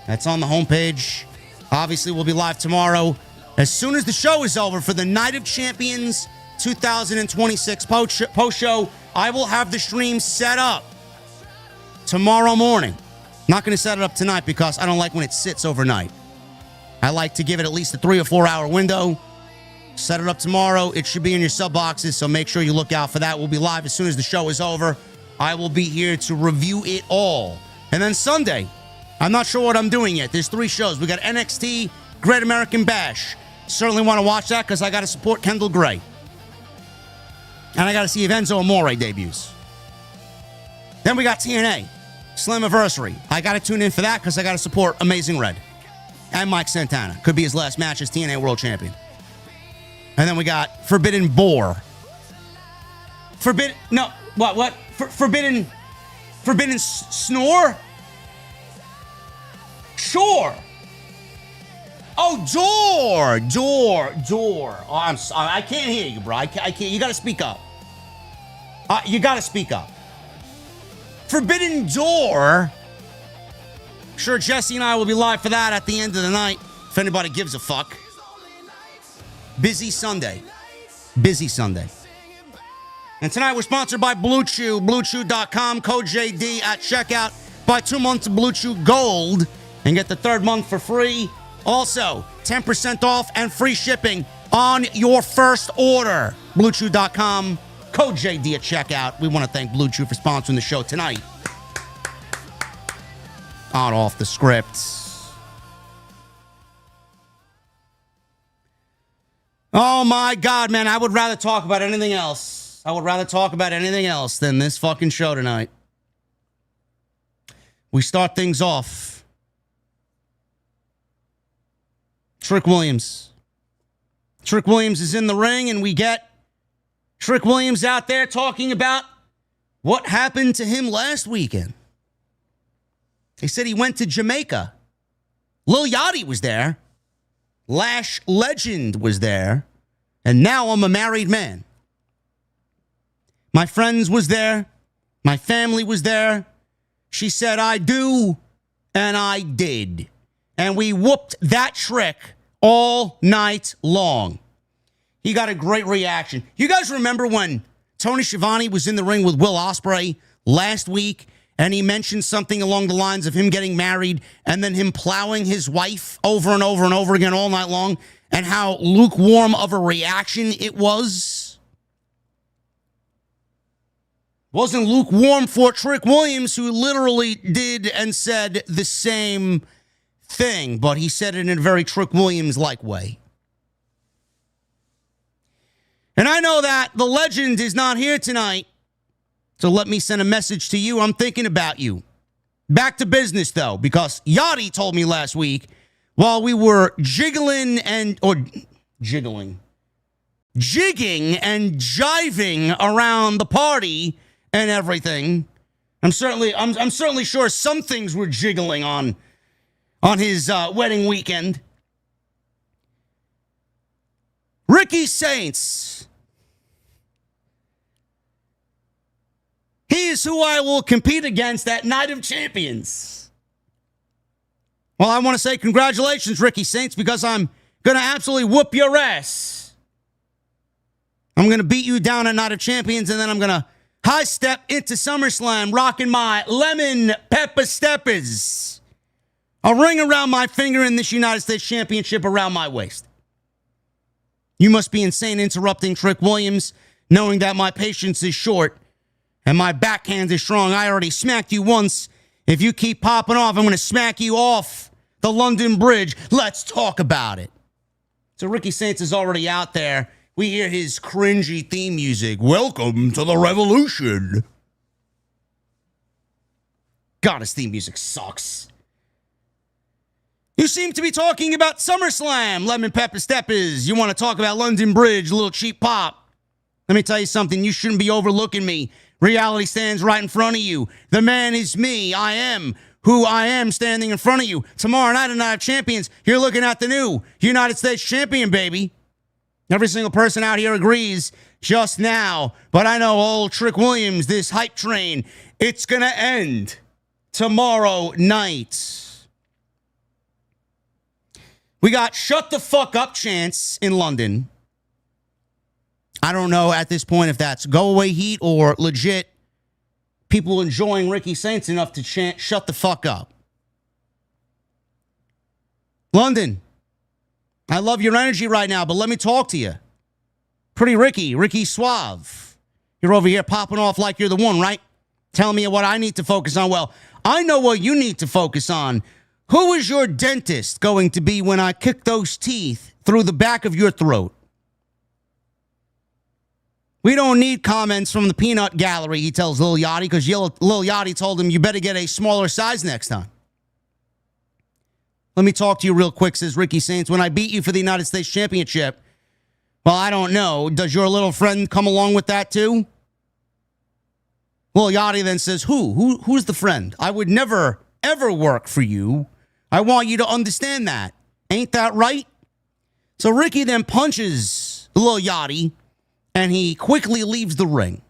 That's on the homepage. Obviously, we'll be live tomorrow as soon as the show is over for the Night of Champions 2026 post-show. I will have the stream set up tomorrow morning. Not going to set it up tonight because I don't like when it sits overnight. I like to give it at least a 3 or 4 hour window. Set it up tomorrow. It should be in your sub boxes, so make sure you look out for that. We'll be live as soon as the show is over. I will be here to review it all. And then Sunday, I'm not sure what I'm doing yet. There's 3 shows. We got NXT, Great American Bash. Certainly want to watch that because I got to support Kendall Gray. And I got to see if Enzo Amore debuts. Then we got TNA, Slammiversary. I got to tune in for that because I got to support Amazing Red. And Mike Santana. Could be his last match as TNA World Champion. And then we got Forbidden Snore? Sure. Oh, door. Oh, I'm sorry. I can't hear you, bro. I can't. You got to speak up. Forbidden Door. Sure, Jesse and I will be live for that at the end of the night, if anybody gives a fuck. Busy Sunday. And tonight we're sponsored by Blue Chew, BlueChew.com, code JD at checkout. Buy 2 months of Blue Chew Gold and get the 3rd month for free. Also, 10% off and free shipping on your first order. BlueChew.com, code JD at checkout. We want to thank Blue Chew for sponsoring the show tonight. On off the script. Oh my God, man. I would rather talk about anything else. Than this fucking show tonight. We start things off. Trick Williams. Trick Williams is in the ring, and we get Trick Williams out there talking about what happened to him last weekend. They said he went to Jamaica. Lil Yachty was there. Lash Legend was there. And now I'm a married man. My friends was there. My family was there. She said, I do, and I did. And we whooped that trick all night long. He got a great reaction. You guys remember when Tony Schiavone was in the ring with Will Ospreay last week, and he mentioned something along the lines of him getting married and then him plowing his wife over and over and over again all night long, and how lukewarm of a reaction it was? Wasn't lukewarm for Trick Williams, who literally did and said the same thing, but he said it in a very Trick Williams-like way. And I know that the legend is not here tonight, so let me send a message to you. I'm thinking about you. Back to business, though, because Yachty told me last week while we were jigging and jiving around the party and everything. I'm certainly sure some things were jiggling on his wedding weekend. Ricky Saints. He is who I will compete against at Night of Champions. Well, I want to say congratulations, Ricky Saints, because I'm going to absolutely whoop your ass. I'm going to beat you down at Night of Champions, and then I'm going to high step into SummerSlam rocking my lemon pepper steppers. A ring around my finger and this United States Championship around my waist. You must be insane interrupting Trick Williams, knowing that my patience is short and my backhand is strong. I already smacked you once. If you keep popping off, I'm going to smack you off the London Bridge. Let's talk about it. So Ricky Saints is already out there. We hear his cringy theme music. Welcome to the revolution. God, his theme music sucks. You seem to be talking about SummerSlam, Lemon Pepper Steppers. You want to talk about London Bridge, a little cheap pop. Let me tell you something. You shouldn't be overlooking me. Reality stands right in front of you. The man is me. I am who I am standing in front of you. Tomorrow night on Night of Champions, you're looking at the new United States Champion, baby. Every single person out here agrees just now. But I know old Trick Williams, this hype train, it's going to end tomorrow night. We got shut the fuck up chants in London. I don't know at this point if that's go away heat or legit people enjoying Ricky Saints enough to chant shut the fuck up. London, I love your energy right now, but let me talk to you. Pretty Ricky Suave. You're over here popping off like you're the one, right? Telling me what I need to focus on. Well, I know what you need to focus on. Who is your dentist going to be when I kick those teeth through the back of your throat? We don't need comments from the peanut gallery, he tells Lil Yachty, because Lil Yachty told him you better get a smaller size next time. Let me talk to you real quick, says Ricky Saints. When I beat you for the United States Championship, well, I don't know. Does your little friend come along with that too? Lil Yachty then says, Who's the friend? I would never, ever work for you. I want you to understand that. Ain't that right? So Ricky then punches Lil Yachty, and he quickly leaves the ring.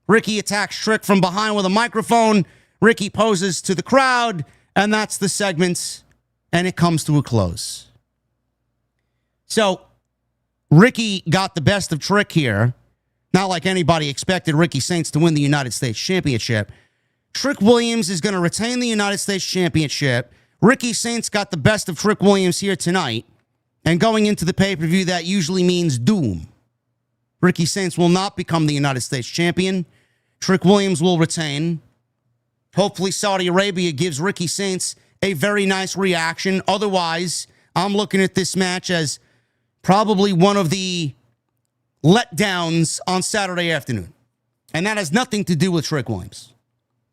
Ricky attacks Trick from behind with a microphone. Ricky poses to the crowd, and that's the segment, and it comes to a close. So Ricky got the best of Trick here. Not like anybody expected Ricky Saints to win the United States Championship. Trick Williams is going to retain the United States Championship. Ricky Saints got the best of Trick Williams here tonight. And going into the pay-per-view, that usually means doom. Ricky Saints will not become the United States Champion. Trick Williams will retain. Hopefully Saudi Arabia gives Ricky Saints a very nice reaction. Otherwise, I'm looking at this match as probably one of the letdowns on Saturday afternoon. And that has nothing to do with Trick Williams.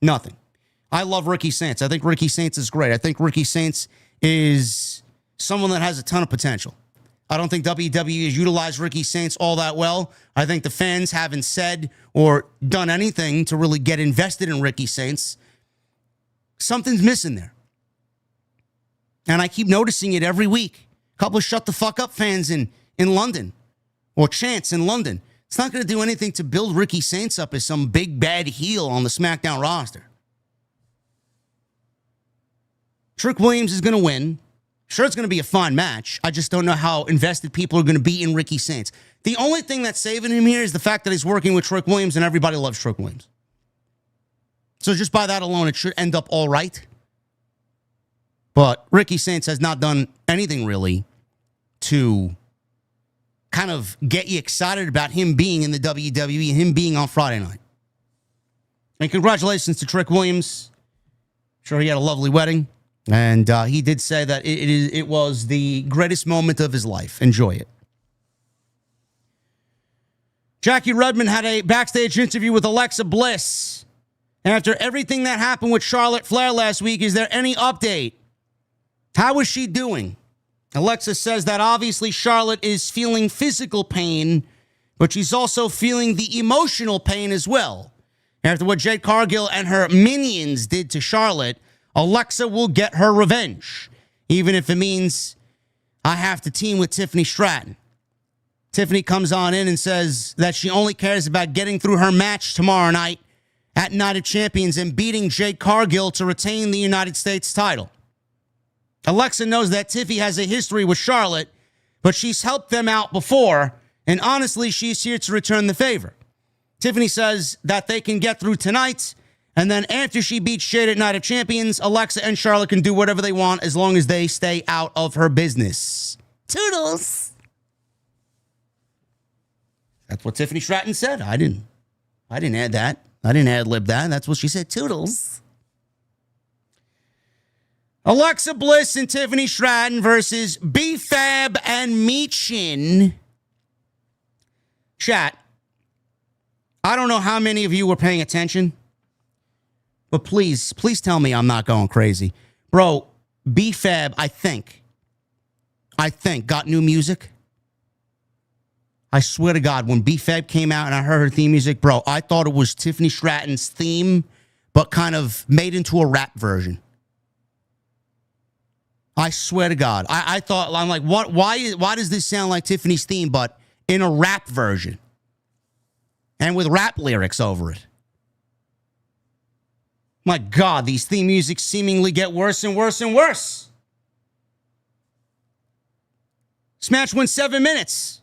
Nothing. I love Ricky Saints. I think Ricky Saints is great. I think Ricky Saints is someone that has a ton of potential. I don't think WWE has utilized Ricky Saints all that well. I think the fans haven't said or done anything to really get invested in Ricky Saints. Something's missing there. And I keep noticing it every week. A couple of shut the fuck up fans in London or chants in London. It's not going to do anything to build Ricky Saints up as some big bad heel on the SmackDown roster. Trick Williams is going to win. Sure, it's going to be a fun match. I just don't know how invested people are going to be in Ricky Saints. The only thing that's saving him here is the fact that he's working with Trick Williams and everybody loves Trick Williams. So just by that alone, it should end up all right. But Ricky Saints has not done anything really to kind of get you excited about him being in the WWE and him being on Friday night. And congratulations to Trick Williams. Sure, he had a lovely wedding. And he did say that it was the greatest moment of his life. Enjoy it. Jackie Redmond had a backstage interview with Alexa Bliss. After everything that happened with Charlotte Flair last week, is there any update? How is she doing? Alexa says that obviously Charlotte is feeling physical pain, but she's also feeling the emotional pain as well. After what Jade Cargill and her minions did to Charlotte, Alexa will get her revenge, even if it means I have to team with Tiffany Stratton. Tiffany comes on in and says that she only cares about getting through her match tomorrow night at Night of Champions and beating Jade Cargill to retain the United States title. Alexa knows that Tiffy has a history with Charlotte, but she's helped them out before, and honestly, she's here to return the favor. Tiffany says that they can get through tonight, And then after she beats Jade at Night of Champions, Alexa and Charlotte can do whatever they want as long as they stay out of her business. Toodles. That's what Tiffany Stratton said. I didn't add that. I didn't ad-lib that. That's what she said. Toodles. Alexa Bliss and Tiffany Stratton versus B-Fab and Michin. Chat. I don't know how many of you were paying attention, but please tell me I'm not going crazy. Bro, B-Fab, I think, got new music. I swear to God, when B-Fab came out and I heard her theme music, bro, I thought it was Tiffany Stratton's theme, but kind of made into a rap version. I swear to God. I thought, I'm like, what? Why does this sound like Tiffany's theme, but in a rap version? And with rap lyrics over it. My God, these theme musics seemingly get worse and worse and worse. This match went 7 minutes.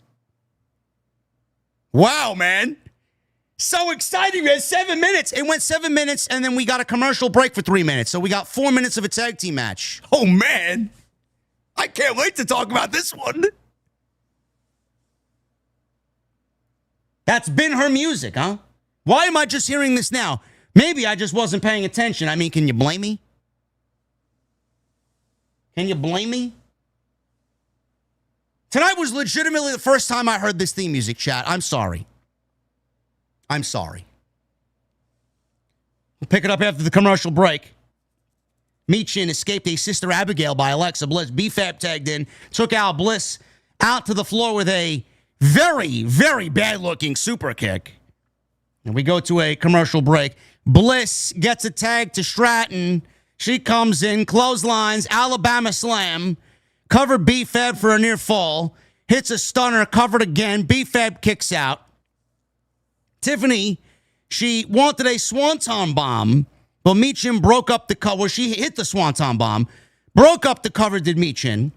Wow, man. So exciting. We had 7 minutes. It went 7 minutes, and then we got a commercial break for 3 minutes. So we got 4 minutes of a tag team match. Oh, man. I can't wait to talk about this one. That's been her music, huh? Why am I just hearing this now? Maybe I just wasn't paying attention. I mean, can you blame me? Can you blame me? Tonight was legitimately the first time I heard this theme music, chat. I'm sorry. I'm sorry. We'll pick it up after the commercial break. Michin escaped a Sister Abigail by Alexa Bliss. B-Fab tagged in, took out Bliss out to the floor with a very, very bad-looking super kick. And we go to a commercial break. Bliss gets a tag to Stratton. She comes in, clotheslines, Alabama slam, covered B-Fab for a near fall, hits a stunner, covered again. B-Fab kicks out. Tiffany, she wanted a swanton bomb, but Michin broke up the cover. Well, she hit the swanton bomb, broke up the cover, did Michin.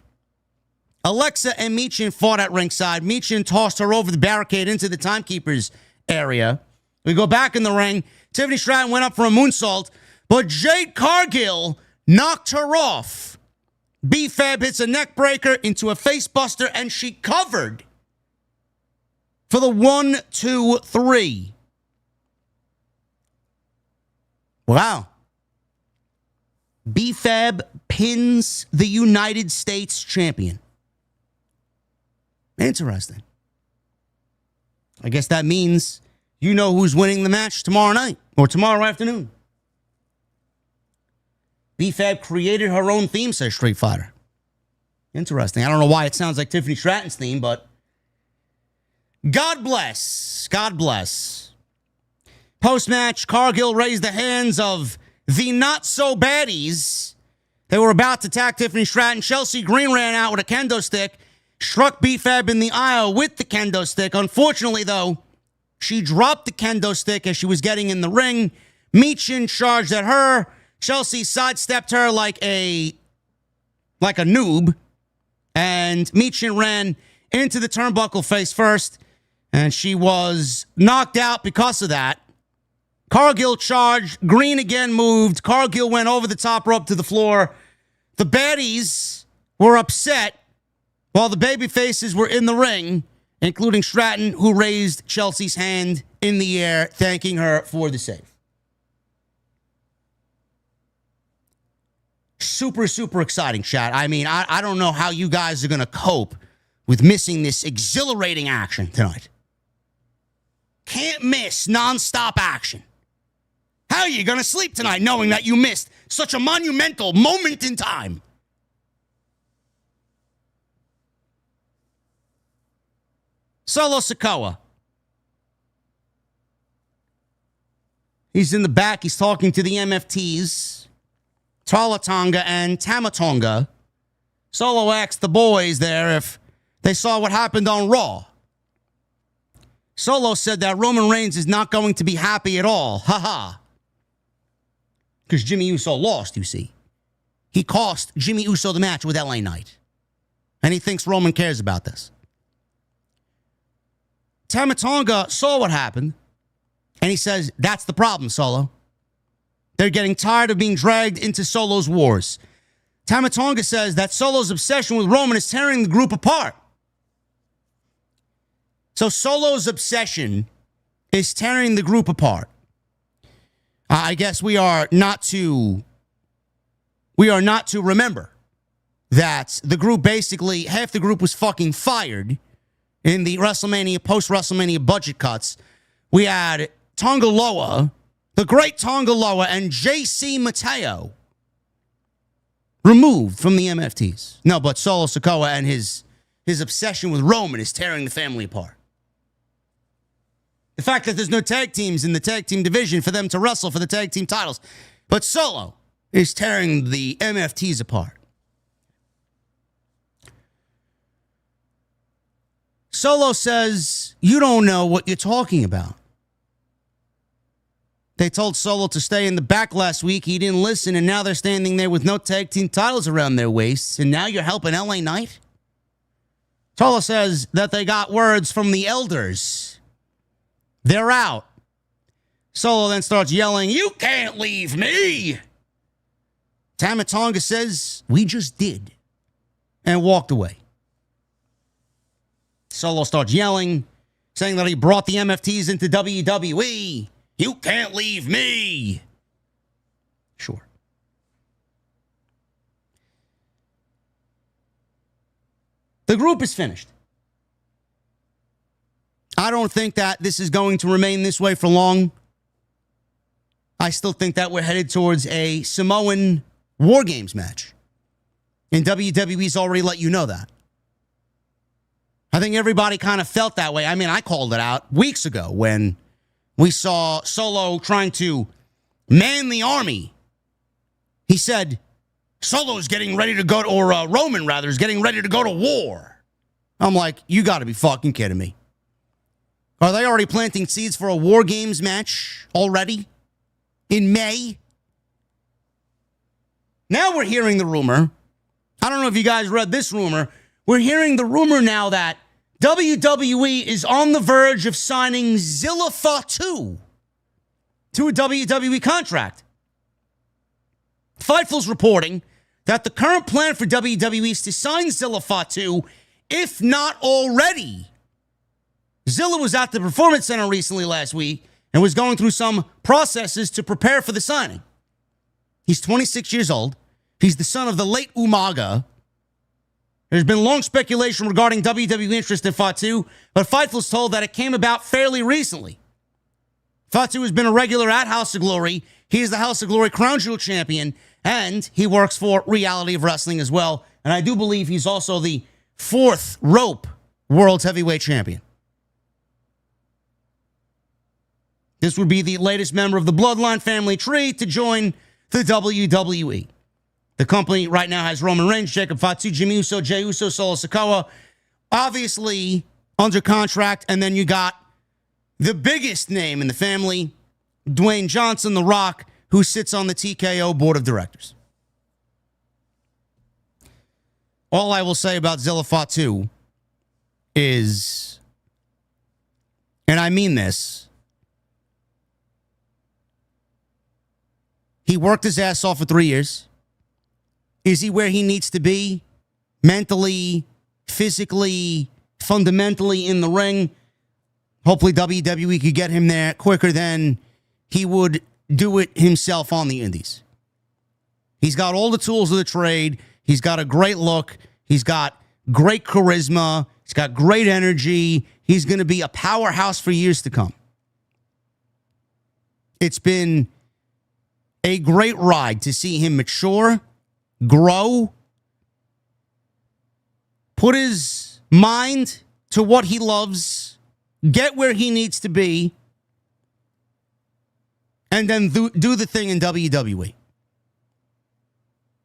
Alexa and Michin fought at ringside. Michin tossed her over the barricade into the timekeeper's area. We go back in the ring. Tiffany Stratton went up for a moonsault, but Jade Cargill knocked her off. B-Fab hits a neck breaker into a face buster, and she covered for the 1, 2, 3. Wow. B-Fab pins the United States champion. Interesting. I guess that means you know who's winning the match tomorrow night or tomorrow afternoon. B-Fab created her own theme, says Street Fighter. Interesting. I don't know why it sounds like Tiffany Stratton's theme, but God bless. God bless. Post-match, Cargill raised the hands of the not-so-baddies. They were about to attack Tiffany Stratton. Chelsea Green ran out with a kendo stick, struck B-Fab in the aisle with the kendo stick. Unfortunately, though, she dropped the kendo stick as she was getting in the ring. Michin charged at her. Chelsea sidestepped her like a noob. And Michin ran into the turnbuckle face first. And she was knocked out because of that. Cargill charged. Green again moved. Cargill went over the top rope to the floor. The baddies were upset while the baby faces were in the ring, including Stratton, who raised Chelsea's hand in the air, thanking her for the save. Super, super exciting, chat. I mean, I don't know how you guys are going to cope with missing this exhilarating action tonight. Can't miss nonstop action. How are you going to sleep tonight knowing that you missed such a monumental moment in time? Solo Sikoa. He's in the back. He's talking to the MFTs, Talatonga and Tamatonga. Solo asked the boys there if they saw what happened on Raw. Solo said that Roman Reigns is not going to be happy at all. Ha-ha. Because Jimmy Uso lost, you see. He cost Jimmy Uso the match with LA Knight. And he thinks Roman cares about this. Tamatonga saw what happened. And he says, that's the problem, Solo. They're getting tired of being dragged into Solo's wars. Tama Tonga says that Solo's obsession with Roman is tearing the group apart. So Solo's obsession is tearing the group apart. I guess we are not to remember that the group basically, half the group was fucking fired in the WrestleMania, post-WrestleMania budget cuts. We had Tonga Loa, the great Tonga Loa, and Jacy Mateo removed from the MFTs. No, but Solo Sikoa and his obsession with Roman is tearing the family apart. The fact that there's no tag teams in the tag team division for them to wrestle for the tag team titles. But Solo is tearing the MFTs apart. Solo says, you don't know what you're talking about. They told Solo to stay in the back last week. He didn't listen, and now they're standing there with no tag team titles around their waists, and now you're helping LA Knight? Solo says that they got words from the elders. They're out. Solo then starts yelling, you can't leave me. Tama Tonga says, we just did, and walked away. Solo starts yelling, saying that he brought the MFTs into WWE. You can't leave me. Sure. The group is finished. I don't think that this is going to remain this way for long. I still think that we're headed towards a Samoan War Games match. And WWE's already let you know that. I think everybody kind of felt that way. I mean, I called it out weeks ago when we saw Solo trying to man the army. He said, Solo's getting ready to go to, or Roman rather, is getting ready to go to war. I'm like, you got to be fucking kidding me. Are they already planting seeds for a War Games match already in May? Now we're hearing the rumor. I don't know if you guys read this rumor. We're hearing the rumor now that WWE is on the verge of signing Zilla Fatu to a WWE contract. Fightful's reporting that the current plan for WWE is to sign Zilla Fatu, if not already. Zilla was at the Performance Center recently last week and was going through some processes to prepare for the signing. He's 26 years old. He's the son of the late Umaga. There's been long speculation regarding WWE interest in Fatu, but Fightful's told that it came about fairly recently. Fatu has been a regular at House of Glory. He is the House of Glory Crown Jewel champion, and he works for Reality of Wrestling as well. And I do believe he's also the 4th rope World Heavyweight Champion. This would be the latest member of the Bloodline family tree to join the WWE. The company right now has Roman Reigns, Jacob Fatu, Jimmy Uso, Jey Uso, Solo Sikoa, obviously under contract. And then you got the biggest name in the family, Dwayne Johnson, The Rock, who sits on the TKO board of directors. All I will say about Zilla Fatu is, and I mean this, he worked his ass off for 3 years. Is he where he needs to be? Mentally, physically, fundamentally in the ring? Hopefully WWE could get him there quicker than he would do it himself on the indies. He's got all the tools of the trade. He's got a great look. He's got great charisma. He's got great energy. He's going to be a powerhouse for years to come. It's been a great ride to see him mature, grow, put his mind to what he loves, get where he needs to be, and then do the thing in WWE.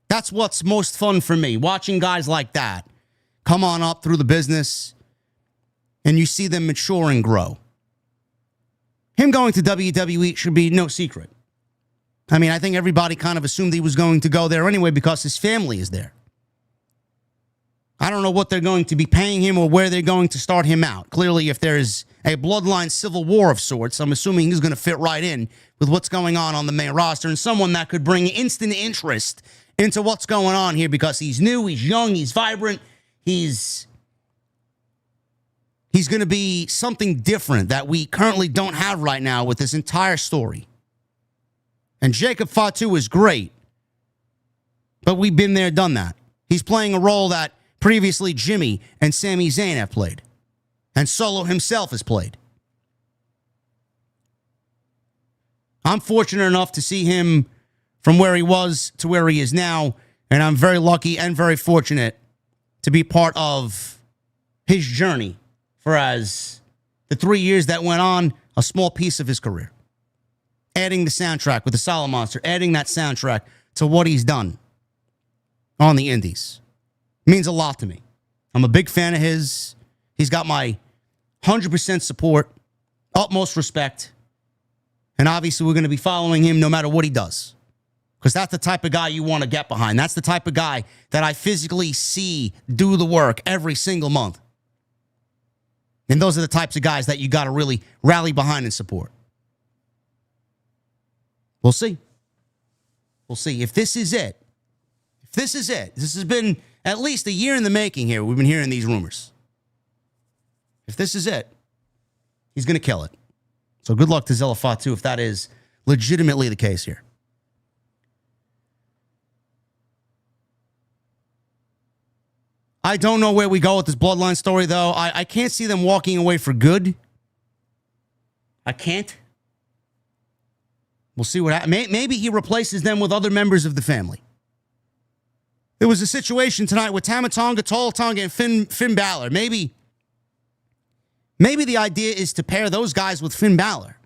That's what's most fun for me, watching guys like that come on up through the business, and you see them mature and grow. Him going to WWE should be no secret. I mean, I think everybody kind of assumed he was going to go there anyway because his family is there. I don't know what they're going to be paying him or where they're going to start him out. Clearly, if there's a bloodline civil war of sorts, I'm assuming he's going to fit right in with what's going on the main roster and someone that could bring instant interest into what's going on here because he's new, he's young, he's vibrant, he's going to be something different that we currently don't have right now with this entire story. And Jacob Fatu is great, but we've been there, done that. He's playing a role that previously Jimmy and Sami Zayn have played. And Solo himself has played. I'm fortunate enough to see him from where he was to where he is now. And I'm very lucky and very fortunate to be part of his journey for as the 3 years that went on, a small piece of his career. Adding the soundtrack with the Solid Monster, adding that soundtrack to what he's done on the indies. Means a lot to me. I'm a big fan of his. He's got my 100% support, utmost respect. And obviously, we're going to be following him no matter what he does. Because that's the type of guy you want to get behind. That's the type of guy that I physically see do the work every single month. And those are the types of guys that you got to really rally behind and support. We'll see. We'll see. If this is it, this has been at least a year in the making here. We've been hearing these rumors. If this is it, he's going to kill it. So good luck to Zilla Fatu if that is legitimately the case here. I don't know where we go with this Bloodline story, though. I can't see them walking away for good. I can't. We'll see what happens. Maybe he replaces them with other members of the family. There was a situation tonight with Tama Tonga, Tall Tonga, and Finn Balor. Maybe the idea is to pair those guys with Finn Balor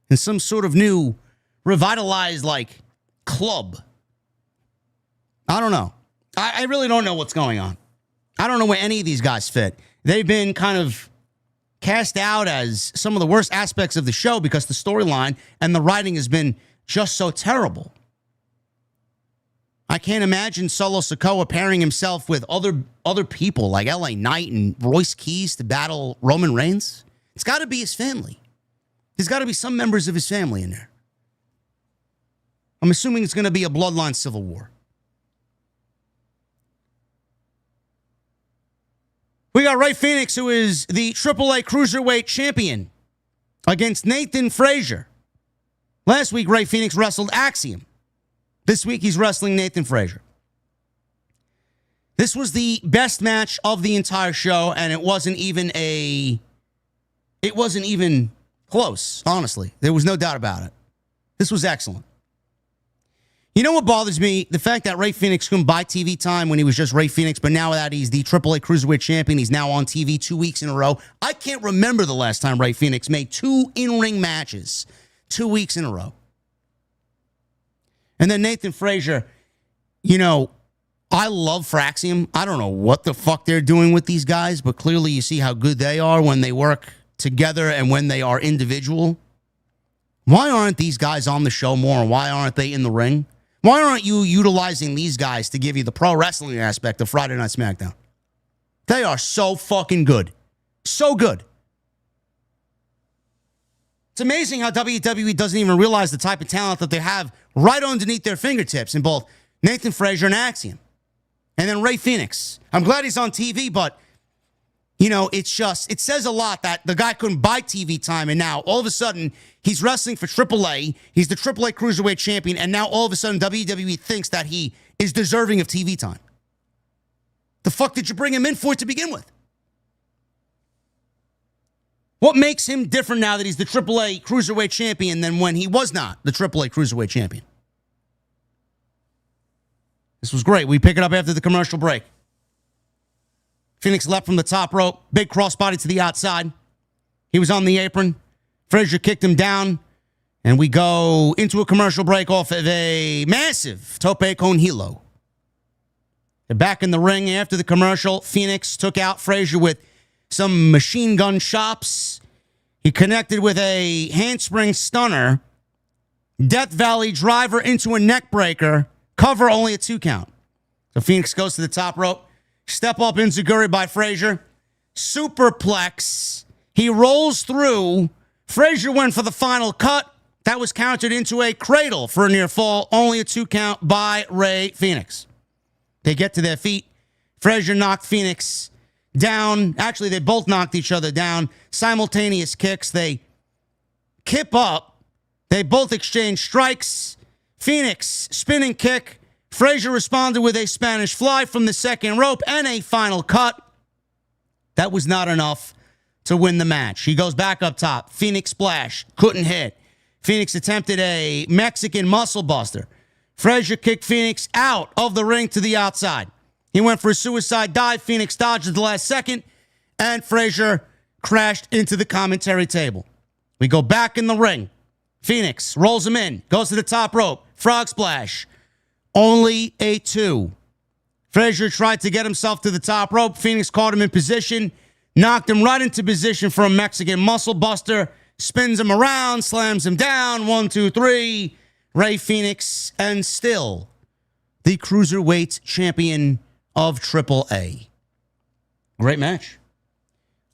in some sort of new, revitalized, club. I don't know. I really don't know what's going on. I don't know where any of these guys fit. They've been kind of cast out as some of the worst aspects of the show because the storyline and the writing has been just so terrible. I can't imagine Solo Sikoa pairing himself with other people like LA Knight and Royce Keys to battle Roman Reigns. It's got to be his family. There's got to be some members of his family in there. I'm assuming it's going to be a bloodline civil war. We got Rey Fenix, who is the AAA Cruiserweight Champion, against Nathan Frazier. Last week, Rey Fenix wrestled Axiom. This week, he's wrestling Nathan Frazier. This was the best match of the entire show, and it wasn't even close, honestly. There was no doubt about it. This was excellent. You know what bothers me? The fact that Rey Fenix couldn't buy TV time when he was just Rey Fenix, but now that he's the AAA Cruiserweight Champion, he's now on TV 2 weeks in a row. I can't remember the last time Rey Fenix made 2 in-ring matches 2 weeks in a row. And then Nathan Frazier, I love Fraxium. I don't know what the fuck they're doing with these guys, but clearly you see how good they are when they work together and when they are individual. Why aren't these guys on the show more? Why aren't they in the ring? Why aren't you utilizing these guys to give you the pro wrestling aspect of Friday Night SmackDown? They are so fucking good. So good. It's amazing how WWE doesn't even realize the type of talent that they have right underneath their fingertips in both Nathan Frazier and Axiom. And then Rey Fenix. I'm glad he's on TV, but, it says a lot that the guy couldn't buy TV time, and now all of a sudden he's wrestling for AAA. He's the AAA Cruiserweight Champion, and now all of a sudden WWE thinks that he is deserving of TV time. The fuck did you bring him in for to begin with? What makes him different now that he's the AAA Cruiserweight Champion than when he was not the AAA Cruiserweight Champion? This was great. We pick it up after the commercial break. Fenix leapt from the top rope. Big crossbody to the outside. He was on the apron. Frazier kicked him down. And we go into a commercial break off of a massive tope con hilo. They're back in the ring after the commercial. Fenix took out Frazier with some machine gun chops. He connected with a handspring stunner. Death Valley driver into a neck breaker. Cover only a 2 count. So Fenix goes to the top rope. Step up enziguri by Frazier. Superplex. He rolls through. Frazier went for the final cut. That was countered into a cradle for a near fall. Only a 2 count by Rey Fenix. They get to their feet. Frazier knocked Fenix down. Actually, they both knocked each other down. Simultaneous kicks. They kip up. They both exchange strikes. Fenix, spinning kick. Frazier responded with a Spanish fly from the second rope and a final cut. That was not enough to win the match. He goes back up top. Fenix splash. Couldn't hit. Fenix attempted a Mexican muscle buster. Frazier kicked Fenix out of the ring to the outside. He went for a suicide dive. Fenix dodged at the last second, and Frazier crashed into the commentary table. We go back in the ring. Fenix rolls him in, goes to the top rope. Frog splash. Only a 2. Frazier tried to get himself to the top rope. Fenix caught him in position, knocked him right into position for a Mexican muscle buster, spins him around, slams him down. 1, 2, 3. Rey Fenix, and still the Cruiserweight Champion of AAA. Great match.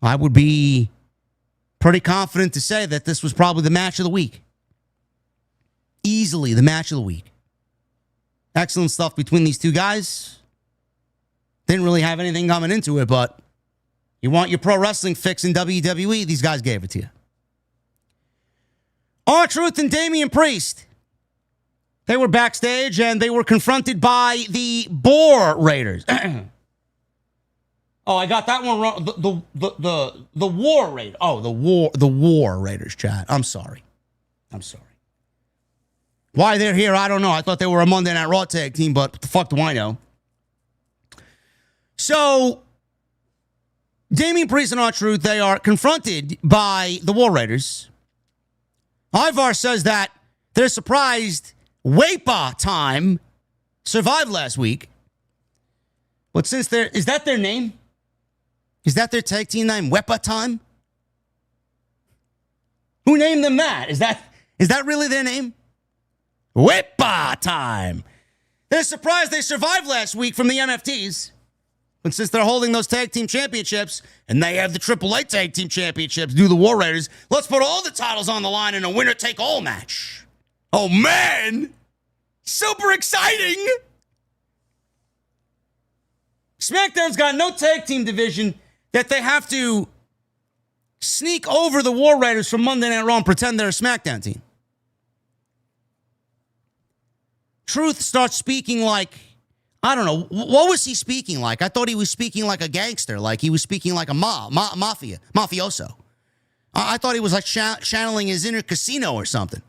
I would be pretty confident to say that this was probably the match of the week. Easily the match of the week. Excellent stuff between these two guys. Didn't really have anything coming into it, but you want your pro wrestling fix in WWE, these guys gave it to you. R-Truth and Damian Priest. They were backstage and they were confronted by the Boar Raiders. Oh, I got that one wrong. The War Raiders. Oh, the War Raiders, chat. I'm sorry. Why they're here, I don't know. I thought they were a Monday Night Raw tag team, but what the fuck do I know? So, Damian Priest and R-Truth, they are confronted by the War Raiders. Ivar says that they're surprised Wepa Time survived last week. But since is that their name? Is that their tag team name? Wepa Time? Who named them that? Is that really their name? Wepa Time. They're surprised they survived last week from the MFTs. But since they're holding those tag team championships, and they have the AAA tag team championships, do the War Raiders, let's put all the titles on the line in a winner-take-all match. Oh, man. Super exciting. SmackDown's got no tag team division that they have to sneak over the War Raiders from Monday Night Raw and pretend they're a SmackDown team. Truth starts speaking like, I don't know, what was he speaking like? I thought he was speaking like a gangster, like he was speaking like a mafioso. I thought he was like channeling his inner Casino or something.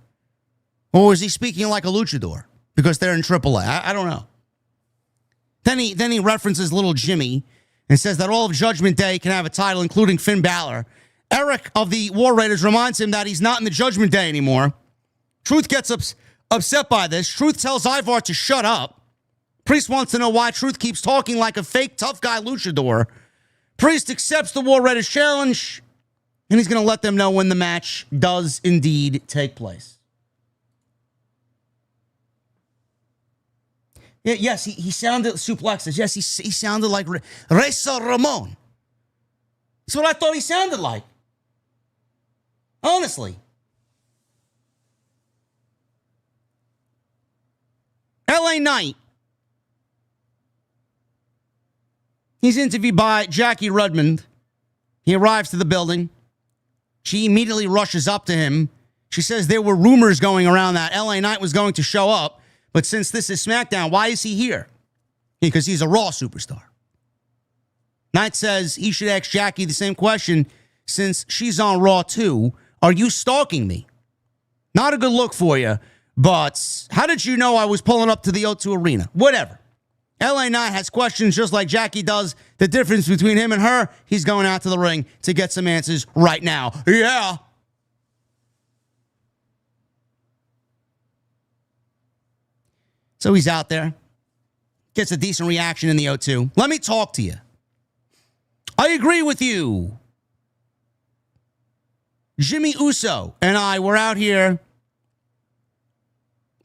Or was he speaking like a luchador? Because they're in AAA. I don't know. Then he references little Jimmy and says that all of Judgment Day can have a title, including Finn Balor. Eric of the War Raiders reminds him that he's not in the Judgment Day anymore. Truth gets upset by this. Truth tells Ivar to shut up. Priest wants to know why Truth keeps talking like a fake tough guy luchador. Priest accepts the War Raiders challenge, and he's going to let them know when the match does indeed take place. Yeah, yes, he sounded suplexes. Yes, he sounded like Reza Ramon. That's what I thought he sounded like. Honestly. LA Knight. He's interviewed by Jackie Rudmond. He arrives to the building. She immediately rushes up to him. She says there were rumors going around that LA Knight was going to show up. But since this is SmackDown, why is he here? Because he's a Raw superstar. Knight says he should ask Jackie the same question since she's on Raw too. Are you stalking me? Not a good look for you, but how did you know I was pulling up to the O2 Arena? Whatever. LA Knight has questions just like Jackie does. The difference between him and her, he's going out to the ring to get some answers right now. Yeah. So he's out there, gets a decent reaction in the O2. Let me talk to you. I agree with you. Jimmy Uso and I were out here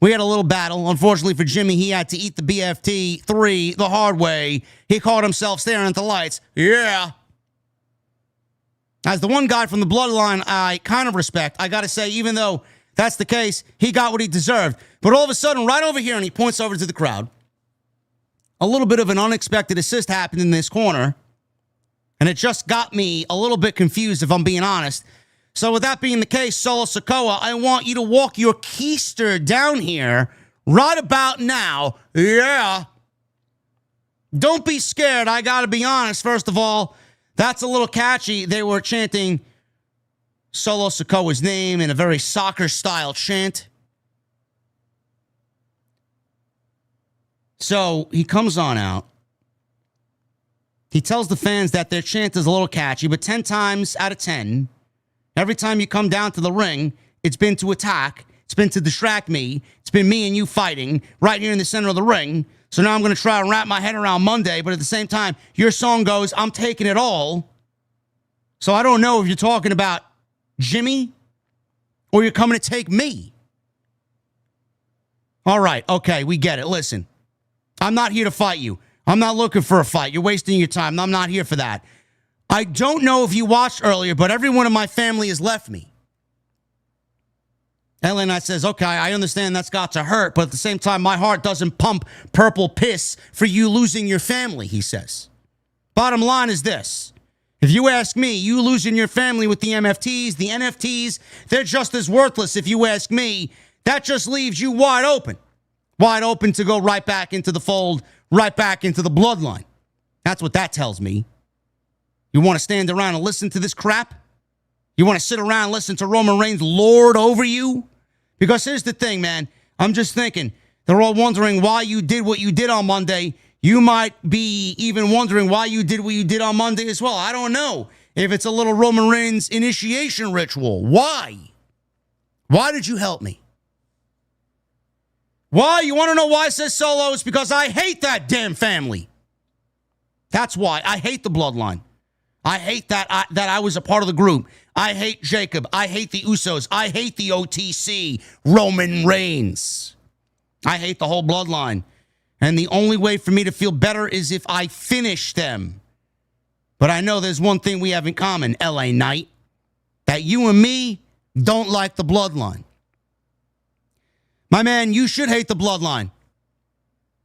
We had a little battle. Unfortunately for Jimmy, he had to eat the BFT 3 the hard way. He caught himself staring at the lights. Yeah. As the one guy from the Bloodline I kind of respect, I got to say, even though that's the case, he got what he deserved. But all of a sudden, right over here, and he points over to the crowd, a little bit of an unexpected assist happened in this corner. And it just got me a little bit confused, if I'm being honest. So with that being the case, Solo Sikoa, I want you to walk your keister down here right about now. Yeah. Don't be scared. I got to be honest. First of all, that's a little catchy. They were chanting Solo Sikoa's name in a very soccer-style chant. So he comes on out. He tells the fans that their chant is a little catchy, but 10 times out of 10, every time you come down to the ring, it's been to attack. It's been to distract me. It's been me and you fighting right here in the center of the ring. So now I'm going to try and wrap my head around Monday, but at the same time, your song goes, I'm taking it all. So I don't know if you're talking about Jimmy or you're coming to take me. All right, okay, we get it. Listen, I'm not here to fight you. I'm not looking for a fight. You're wasting your time. I'm not here for that. I don't know if you watched earlier, but everyone in my family has left me. LA Knight says, okay, I understand that's got to hurt, but at the same time, my heart doesn't pump purple piss for you losing your family, he says. Bottom line is this. If you ask me, you losing your family with the MFTs, the NFTs, they're just as worthless if you ask me. That just leaves you wide open. Wide open to go right back into the fold, right back into the bloodline. That's what that tells me. You want to stand around and listen to this crap? You want to sit around and listen to Roman Reigns lord over you? Because here's the thing, man. I'm just thinking, they're all wondering why you did what you did on Monday. You might be even wondering why you did what you did on Monday as well. I don't know if it's a little Roman Reigns initiation ritual. Why? Why did you help me? Why? You want to know why it says Solo? It's because I hate that damn family. That's why. I hate the bloodline. I hate that I was a part of the group. I hate Jacob. I hate the Usos. I hate the OTC, Roman Reigns. I hate the whole bloodline. And the only way for me to feel better is if I finish them. But I know there's one thing we have in common, LA Knight, that you and me don't like the bloodline. My man, you should hate the bloodline.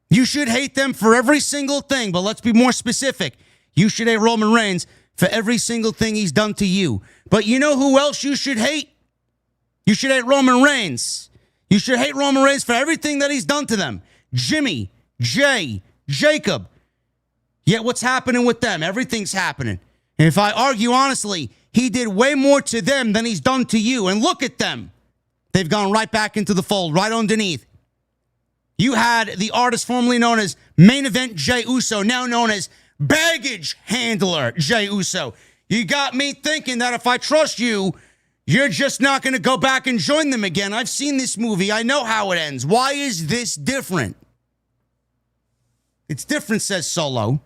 You should hate them for every single thing, but let's be more specific. You should hate Roman Reigns for every single thing he's done to you. But you know who else you should hate? You should hate Roman Reigns. You should hate Roman Reigns for everything that he's done to them. Jimmy, Jay, Jacob. Yet what's happening with them? Everything's happening. And if I argue honestly, he did way more to them than he's done to you. And look at them. They've gone right back into the fold, right underneath. You had the artist formerly known as Main Event Jey Uso, now known as Baggage Handler Jey Uso. You got me thinking that if I trust you, you're just not going to go back and join them again. I've seen this movie. I know how it ends. Why is this different? It's different, says Solo,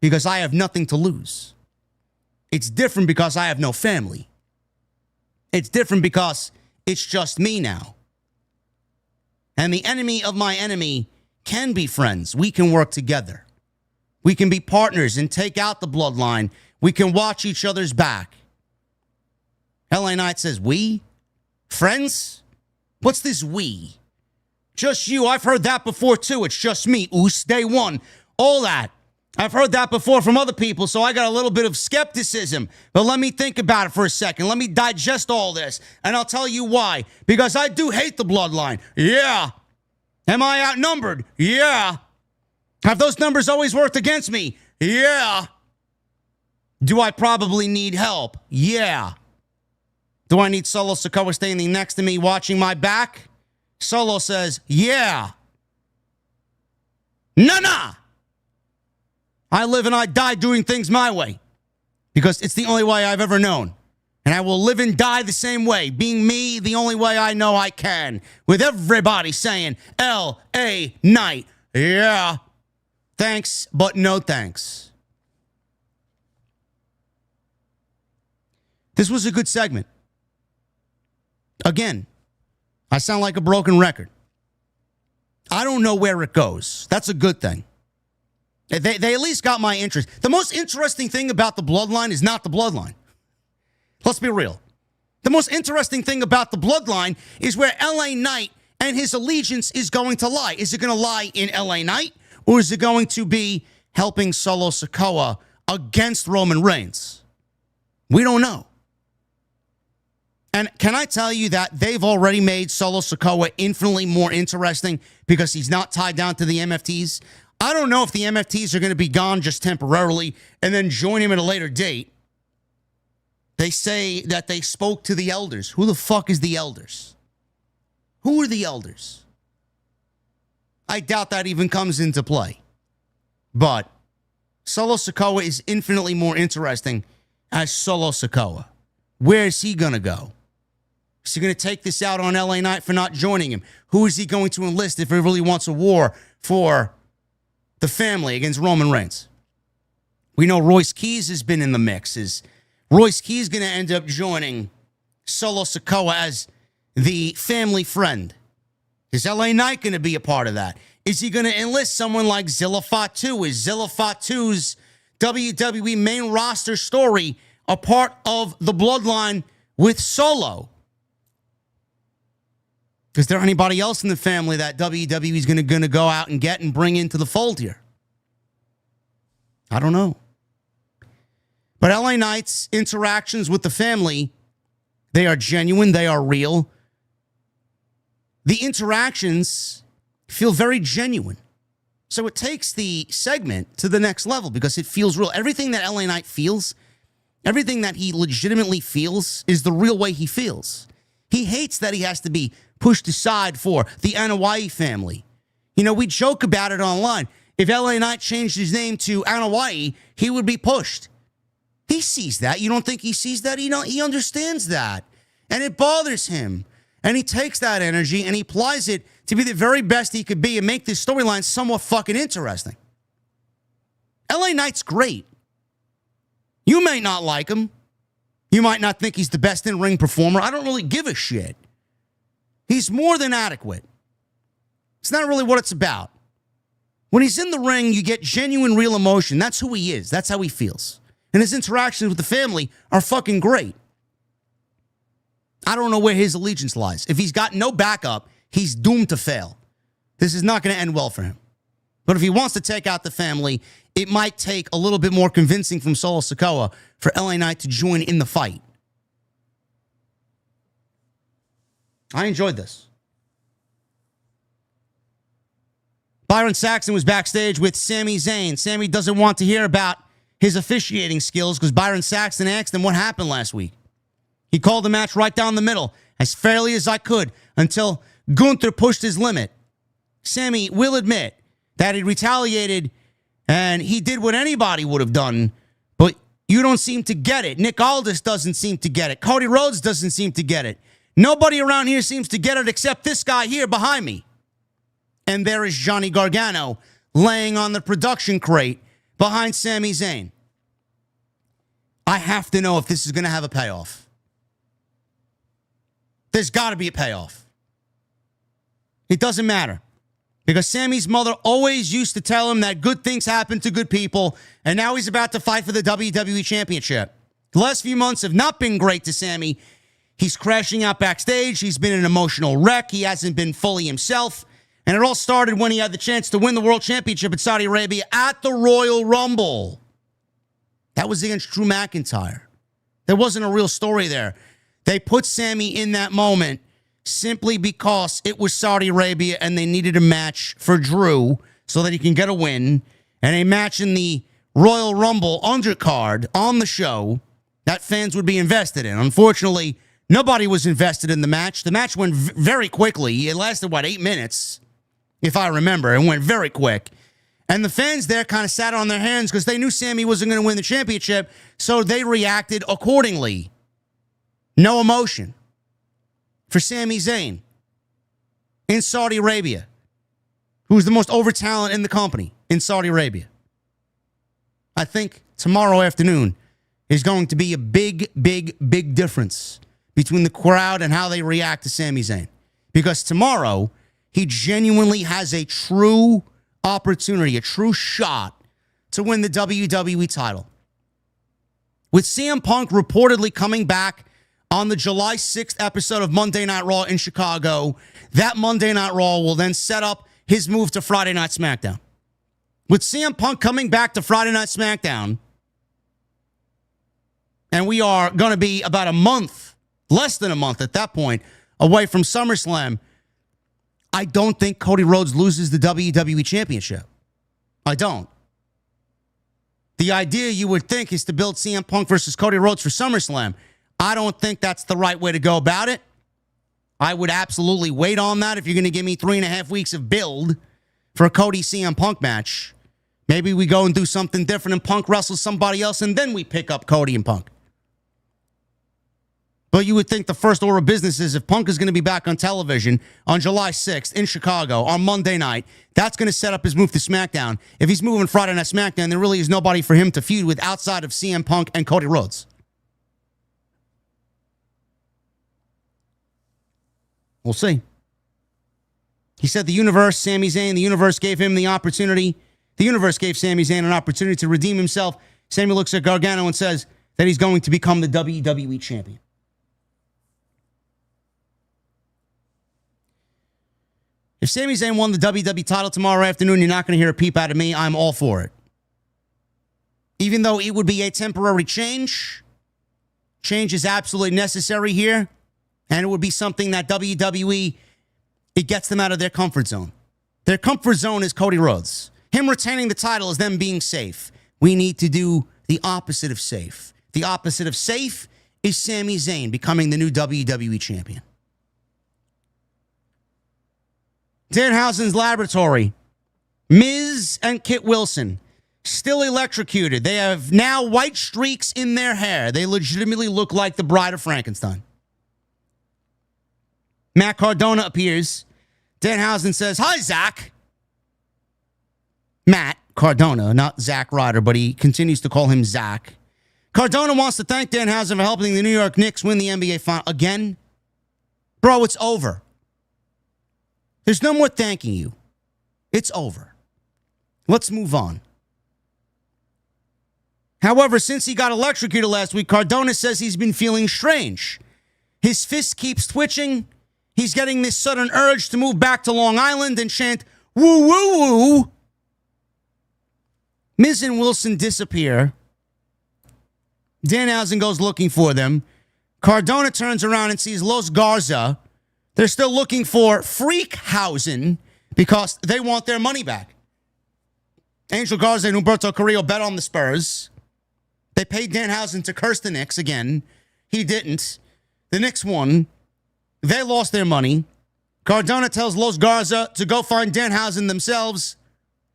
because I have nothing to lose. It's different because I have no family. It's different because it's just me now. And the enemy of my enemy can be friends. We can work together. We can be partners and take out the bloodline. We can watch each other's back. LA Knight says, we? Friends? What's this we? Just you. I've heard that before too. It's just me. Oos, day one. All that. I've heard that before from other people, so I got a little bit of skepticism. But let me think about it for a second. Let me digest all this, and I'll tell you why. Because I do hate the bloodline. Yeah. Am I outnumbered? Yeah. Have those numbers always worked against me? Yeah. Do I probably need help? Yeah. Do I need Solo Sikoa standing next to me watching my back? Solo says, yeah. Nah. I live and I die doing things my way because it's the only way I've ever known. And I will live and die the same way, being me the only way I know I can, with everybody saying, L.A. Knight, yeah. Thanks, but no thanks. This was a good segment. Again, I sound like a broken record. I don't know where it goes. That's a good thing. They at least got my interest. The most interesting thing about the Bloodline is not the Bloodline. Let's be real. The most interesting thing about the Bloodline is where LA Knight and his allegiance is going to lie. Is it going to lie in LA Knight, or is it going to be helping Solo Sikoa against Roman Reigns? We don't know. And can I tell you that they've already made Solo Sikoa infinitely more interesting because he's not tied down to the MFTs? I don't know if the MFTs are going to be gone just temporarily and then join him at a later date. They say that they spoke to the elders. Who the fuck is the elders? Who are the elders? I doubt that even comes into play. But Solo Sikoa is infinitely more interesting as Solo Sikoa. Where is he going to go? Is he going to take this out on LA Knight for not joining him? Who is he going to enlist if he really wants a war for the family against Roman Reigns? We know Royce Keys has been in the mix. Is Royce Keys going to end up joining Solo Sikoa as the family friend? Is LA Knight going to be a part of that? Is he going to enlist someone like Zilla Fatu? Is Zilla Fatu's WWE main roster story a part of the Bloodline with Solo? Is there anybody else in the family that WWE is going to go out and get and bring into the fold here? I don't know. But LA Knight's interactions with the family, they are genuine, they are real. The interactions feel very genuine. So it takes the segment to the next level because it feels real. Everything that LA Knight feels, everything that he legitimately feels is the real way he feels. He hates that he has to be pushed aside for the Anoa'i family. You know, we joke about it online. If LA Knight changed his name to Anoa'i, he would be pushed. He sees that. You don't think he sees that? He understands that. And it bothers him. And he takes that energy and he applies it to be the very best he could be and make this storyline somewhat fucking interesting. LA Knight's great. You may not like him. You might not think he's the best in-ring performer. I don't really give a shit. He's more than adequate. It's not really what it's about. When he's in the ring, you get genuine, real emotion. That's who he is. That's how he feels. And his interactions with the family are fucking great. I don't know where his allegiance lies. If he's got no backup, he's doomed to fail. This is not going to end well for him. But if he wants to take out the family, it might take a little bit more convincing from Solo Sikoa for LA Knight to join in the fight. I enjoyed this. Byron Saxton was backstage with Sami Zayn. Sami doesn't want to hear about his officiating skills because Byron Saxton asked him what happened last week. He called the match right down the middle, as fairly as I could, until Gunther pushed his limit. Sami will admit that he retaliated and he did what anybody would have done, but you don't seem to get it. Nick Aldis doesn't seem to get it. Cody Rhodes doesn't seem to get it. Nobody around here seems to get it except this guy here behind me. And there is Johnny Gargano laying on the production crate behind Sami Zayn. I have to know if this is going to have a payoff. There's got to be a payoff. It doesn't matter. Because Sami's mother always used to tell him that good things happen to good people, and now he's about to fight for the WWE Championship. The last few months have not been great to Sami. He's crashing out backstage. He's been an emotional wreck. He hasn't been fully himself. And it all started when he had the chance to win the World Championship in Saudi Arabia at the Royal Rumble. That was against Drew McIntyre. There wasn't a real story there. They put Sami in that moment simply because it was Saudi Arabia and they needed a match for Drew so that he can get a win. And a match in the Royal Rumble undercard on the show that fans would be invested in. Unfortunately, nobody was invested in the match. The match went very quickly. It lasted, 8 minutes? If I remember. It went very quick. And the fans there kind of sat on their hands because they knew Sami wasn't going to win the championship, so they reacted accordingly. No emotion for Sami Zayn in Saudi Arabia, who's the most over talent in the company in Saudi Arabia. I think tomorrow afternoon is going to be a big, big, big difference between the crowd and how they react to Sami Zayn. Because tomorrow he genuinely has a true opportunity, a true shot to win the WWE title. With CM Punk reportedly coming back on the July 6th episode of Monday Night Raw in Chicago, that Monday Night Raw will then set up his move to Friday Night SmackDown. With CM Punk coming back to Friday Night SmackDown, and we are going to be about a month, less than a month at that point, away from SummerSlam, I don't think Cody Rhodes loses the WWE Championship. I don't. The idea you would think is to build CM Punk versus Cody Rhodes for SummerSlam. I don't think that's the right way to go about it. I would absolutely wait on that if you're going to give me 3.5 weeks of build for a Cody CM Punk match. Maybe we go and do something different and Punk wrestles somebody else and then we pick up Cody and Punk. But you would think the first order of business is if Punk is going to be back on television on July 6th in Chicago on Monday night, that's going to set up his move to SmackDown. If he's moving Friday Night SmackDown, there really is nobody for him to feud with outside of CM Punk and Cody Rhodes. We'll see. He said the universe, Sami Zayn, the universe gave him the opportunity. The universe gave Sami Zayn an opportunity to redeem himself. Sami looks at Gargano and says that he's going to become the WWE Champion. If Sami Zayn won the WWE title tomorrow afternoon, you're not going to hear a peep out of me. I'm all for it. Even though it would be a temporary change, change is absolutely necessary here. And it would be something that WWE, it gets them out of their comfort zone. Their comfort zone is Cody Rhodes. Him retaining the title is them being safe. We need to do the opposite of safe. The opposite of safe is Sami Zayn becoming the new WWE Champion. Danhausen's laboratory. Miz and Kit Wilson still electrocuted. They have now white streaks in their hair. They legitimately look like the Bride of Frankenstein. Matt Cardona appears. Danhausen says, "Hi, Zach." Matt Cardona, not Zack Ryder, but he continues to call him Zach. Cardona wants to thank Danhausen for helping the New York Knicks win the NBA final. Again? Bro, it's over. There's no more thanking you. It's over. Let's move on. However, since he got electrocuted last week, Cardona says he's been feeling strange. His fist keeps twitching. He's getting this sudden urge to move back to Long Island and chant, "Woo, woo, woo." Miz and Wilson disappear. Danhausen goes looking for them. Cardona turns around and sees Los Garza. They're still looking for Freakhausen because they want their money back. Angel Garza and Humberto Carrillo bet on the Spurs. They paid Danhausen to curse the Knicks again. He didn't. The Knicks won. They lost their money. Cardona tells Los Garza to go find Danhausen themselves.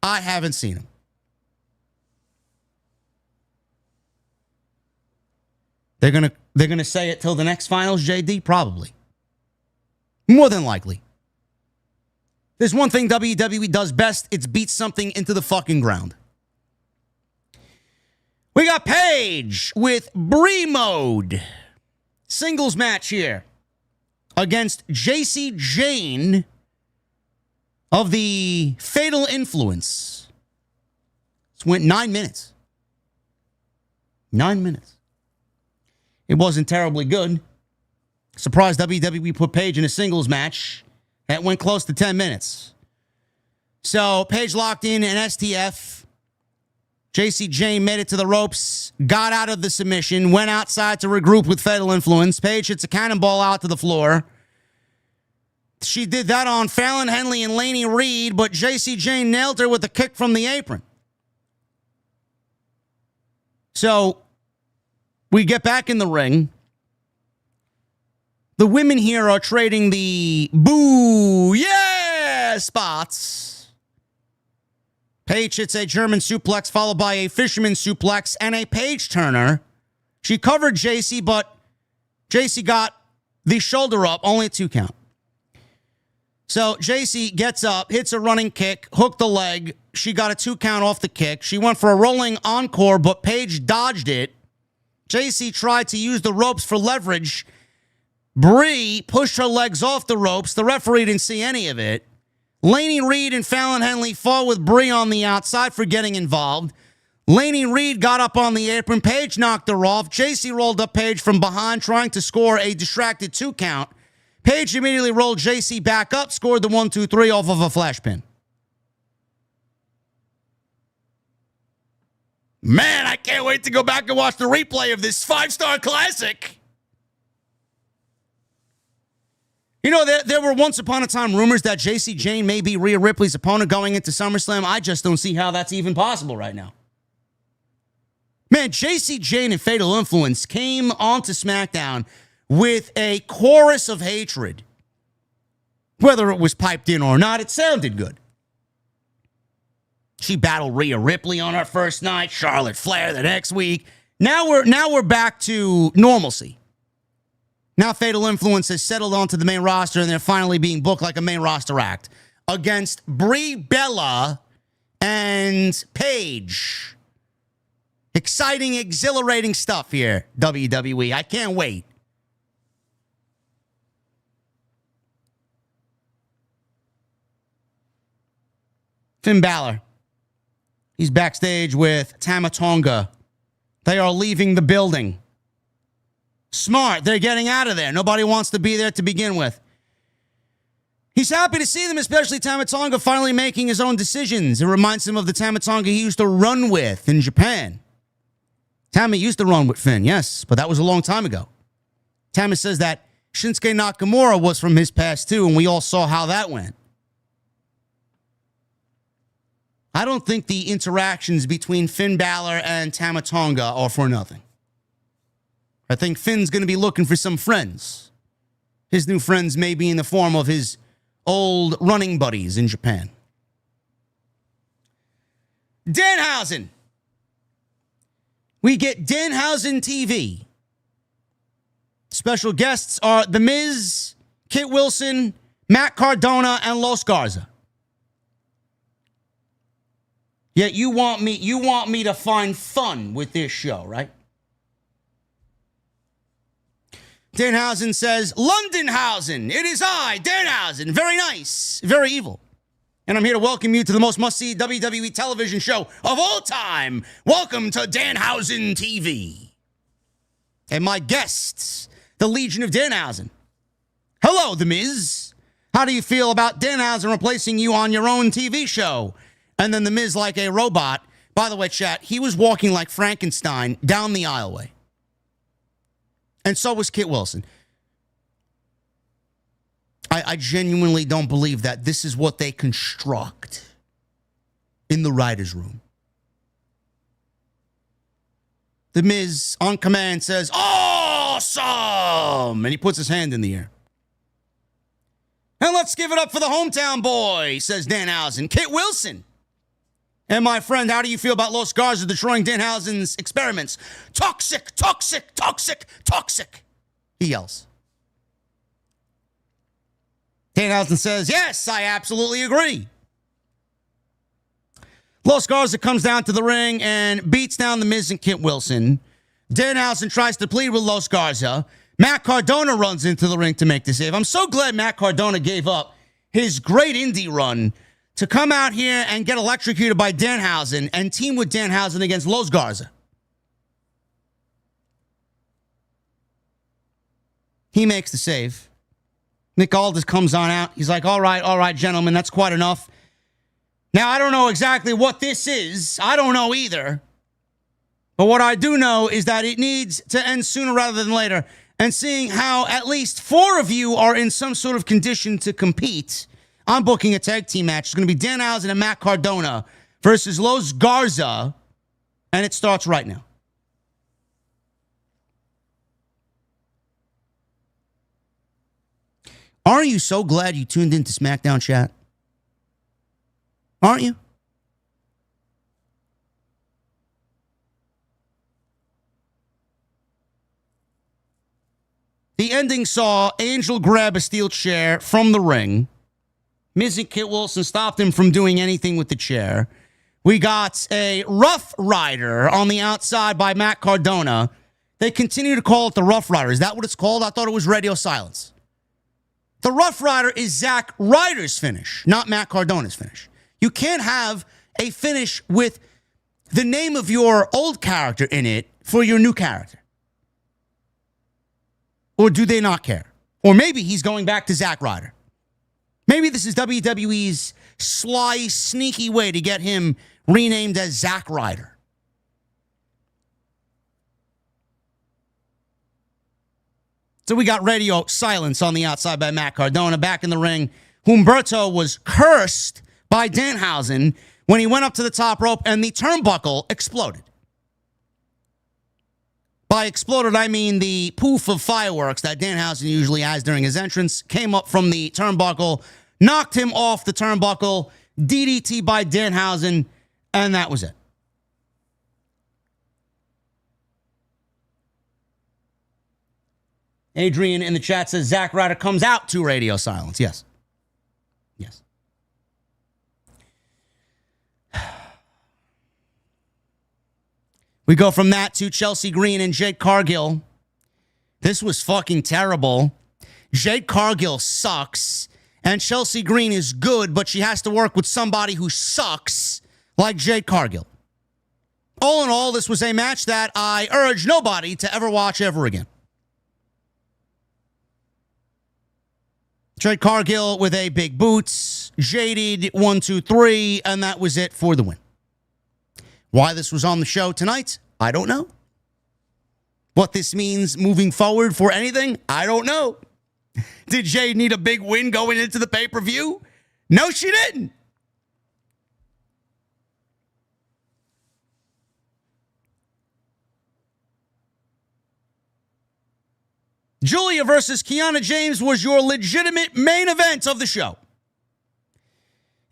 I haven't seen him. They're gonna say it till the next finals, JD? Probably. More than likely. There's one thing WWE does best. It's beat something into the fucking ground. We got Paige with Brie Mode. Singles match here against Jacy Jayne of the Fatal Influence. This went 9 minutes. 9 minutes. It wasn't terribly good. Surprised WWE put Paige in a singles match that went close to 10 minutes. So Paige locked in an STF. Jacy Jayne made it to the ropes, got out of the submission, went outside to regroup with Fatal Influence. Paige hits a cannonball out to the floor. She did that on Fallon Henley and Laney Reed, but Jacy Jayne nailed her with a kick from the apron. So we get back in the ring. The women here are trading the boo, yeah, spots. Paige hits a German suplex followed by a fisherman suplex and a page turner. She covered Jacy, but Jacy got the shoulder up, only a 2 count. So Jacy gets up, hits a running kick, hooked the leg. She got a 2 count off the kick. She went for a rolling encore, but Paige dodged it. Jacy tried to use the ropes for leverage. Brie pushed her legs off the ropes. The referee didn't see any of it. Laney Reed and Fallon Henley fought with Brie on the outside for getting involved. Laney Reed got up on the apron. Paige knocked her off. Jacy rolled up Paige from behind, trying to score a distracted 2 count. Paige immediately rolled Jacy back up, scored the 1-2-3 off of a flash pin. Man, I can't wait to go back and watch the replay of this 5-star classic. You know, there were once upon a time rumors that Jacy Jayne may be Rhea Ripley's opponent going into SummerSlam. I just don't see how that's even possible right now. Man, Jacy Jayne and Fatal Influence came onto SmackDown with a chorus of hatred. Whether it was piped in or not, it sounded good. She battled Rhea Ripley on her first night, Charlotte Flair the next week. Now we're back to normalcy. Now Fatal Influence has settled onto the main roster, and they're finally being booked like a main roster act against Brie Bella and Paige. Exciting, exhilarating stuff here, WWE. I can't wait. Finn Balor. He's backstage with Tama Tonga. They are leaving the building. Smart. They're getting out of there. Nobody wants to be there to begin with. He's happy to see them, especially Tama Tonga finally making his own decisions. It reminds him of the Tama Tonga he used to run with in Japan. Tama used to run with Finn, yes, but that was a long time ago. Tama says that Shinsuke Nakamura was from his past too, and we all saw how that went. I don't think the interactions between Finn Balor and Tama Tonga are for nothing. I think Finn's going to be looking for some friends. His new friends may be in the form of his old running buddies in Japan. Danhausen. We get Danhausen TV. Special guests are The Miz, Kit Wilson, Matt Cardona, and Los Garza. Yet you want me to find fun with this show, right? Danhausen says, Londonhausen, it is I, Danhausen. Very nice, very evil. And I'm here to welcome you to the most must-see WWE television show of all time. Welcome to Danhausen TV. And my guests, the Legion of Danhausen. Hello, The Miz. How do you feel about Danhausen replacing you on your own TV show? And then The Miz like a robot. By the way, chat, he was walking like Frankenstein down the aisleway. And so was Kit Wilson. I genuinely don't believe that this is what they construct in the writer's room. The Miz, on command, says, awesome! And he puts his hand in the air. And let's give it up for the hometown boy, says Danhausen, Kit Wilson. And my friend, how do you feel about Los Garza destroying Danhausen's experiments? Toxic, toxic, toxic, toxic, he yells. Danhausen says, yes, I absolutely agree. Los Garza comes down to the ring and beats down The Miz and Kit Wilson. Danhausen tries to plead with Los Garza. Matt Cardona runs into the ring to make the save. I'm so glad Matt Cardona gave up his great indie run to come out here and get electrocuted by Danhausen and team with Danhausen against Los Garza. He makes the save. Nick Aldis comes on out. He's like, all right, gentlemen, that's quite enough. Now, I don't know exactly what this is. I don't know either. But what I do know is that it needs to end sooner rather than later. And seeing how at least 4 of you are in some sort of condition to compete, I'm booking a tag team match. It's going to be Danhausen and Matt Cardona versus Los Garza. And it starts right now. Aren't you so glad you tuned into SmackDown, chat? Aren't you? The ending saw Angel grab a steel chair from the ring. Miz and Kit Wilson stopped him from doing anything with the chair. We got a Rough Rider on the outside by Matt Cardona. They continue to call it the Rough Rider. Is that what it's called? I thought it was Radio Silence. The Rough Rider is Zack Ryder's finish, not Matt Cardona's finish. You can't have a finish with the name of your old character in it for your new character. Or do they not care? Or maybe he's going back to Zack Ryder. Maybe this is WWE's sly, sneaky way to get him renamed as Zack Ryder. So we got radio silence on the outside by Matt Cardona. Back in the ring, Humberto was cursed by Danhausen when he went up to the top rope and the turnbuckle exploded. By exploded, I mean the poof of fireworks that Danhausen usually has during his entrance came up from the turnbuckle, knocked him off the turnbuckle, DDT by Danhausen, and that was it. Adrian in the chat says Zack Ryder comes out to radio silence. Yes. Yes. We go from that to Chelsea Green and Jade Cargill. This was fucking terrible. Jade Cargill sucks, and Chelsea Green is good, but she has to work with somebody who sucks like Jade Cargill. All in all, this was a match that I urge nobody to ever watch ever again. Jade Cargill with a big boots, jaded 1, 2, 3, and that was it for the win. Why this was on the show tonight, I don't know. What this means moving forward for anything, I don't know. Did Jade need a big win going into the pay-per-view? No, she didn't. Giulia versus Kiana James was your legitimate main event of the show.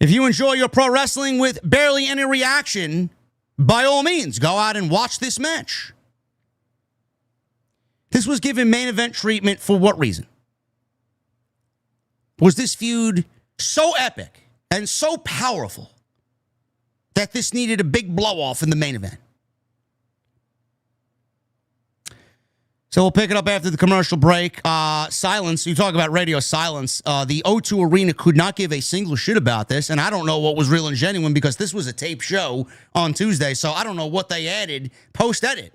If you enjoy your pro wrestling with barely any reaction, by all means, go out and watch this match. This was given main event treatment for what reason? Was this feud so epic and so powerful that this needed a big blow-off in the main event? So we'll pick it up after the commercial break. Silence. You talk about radio silence. The O2 Arena could not give a single shit about this, and I don't know what was real and genuine because this was a tape show on Tuesday, so I don't know what they added post-edit.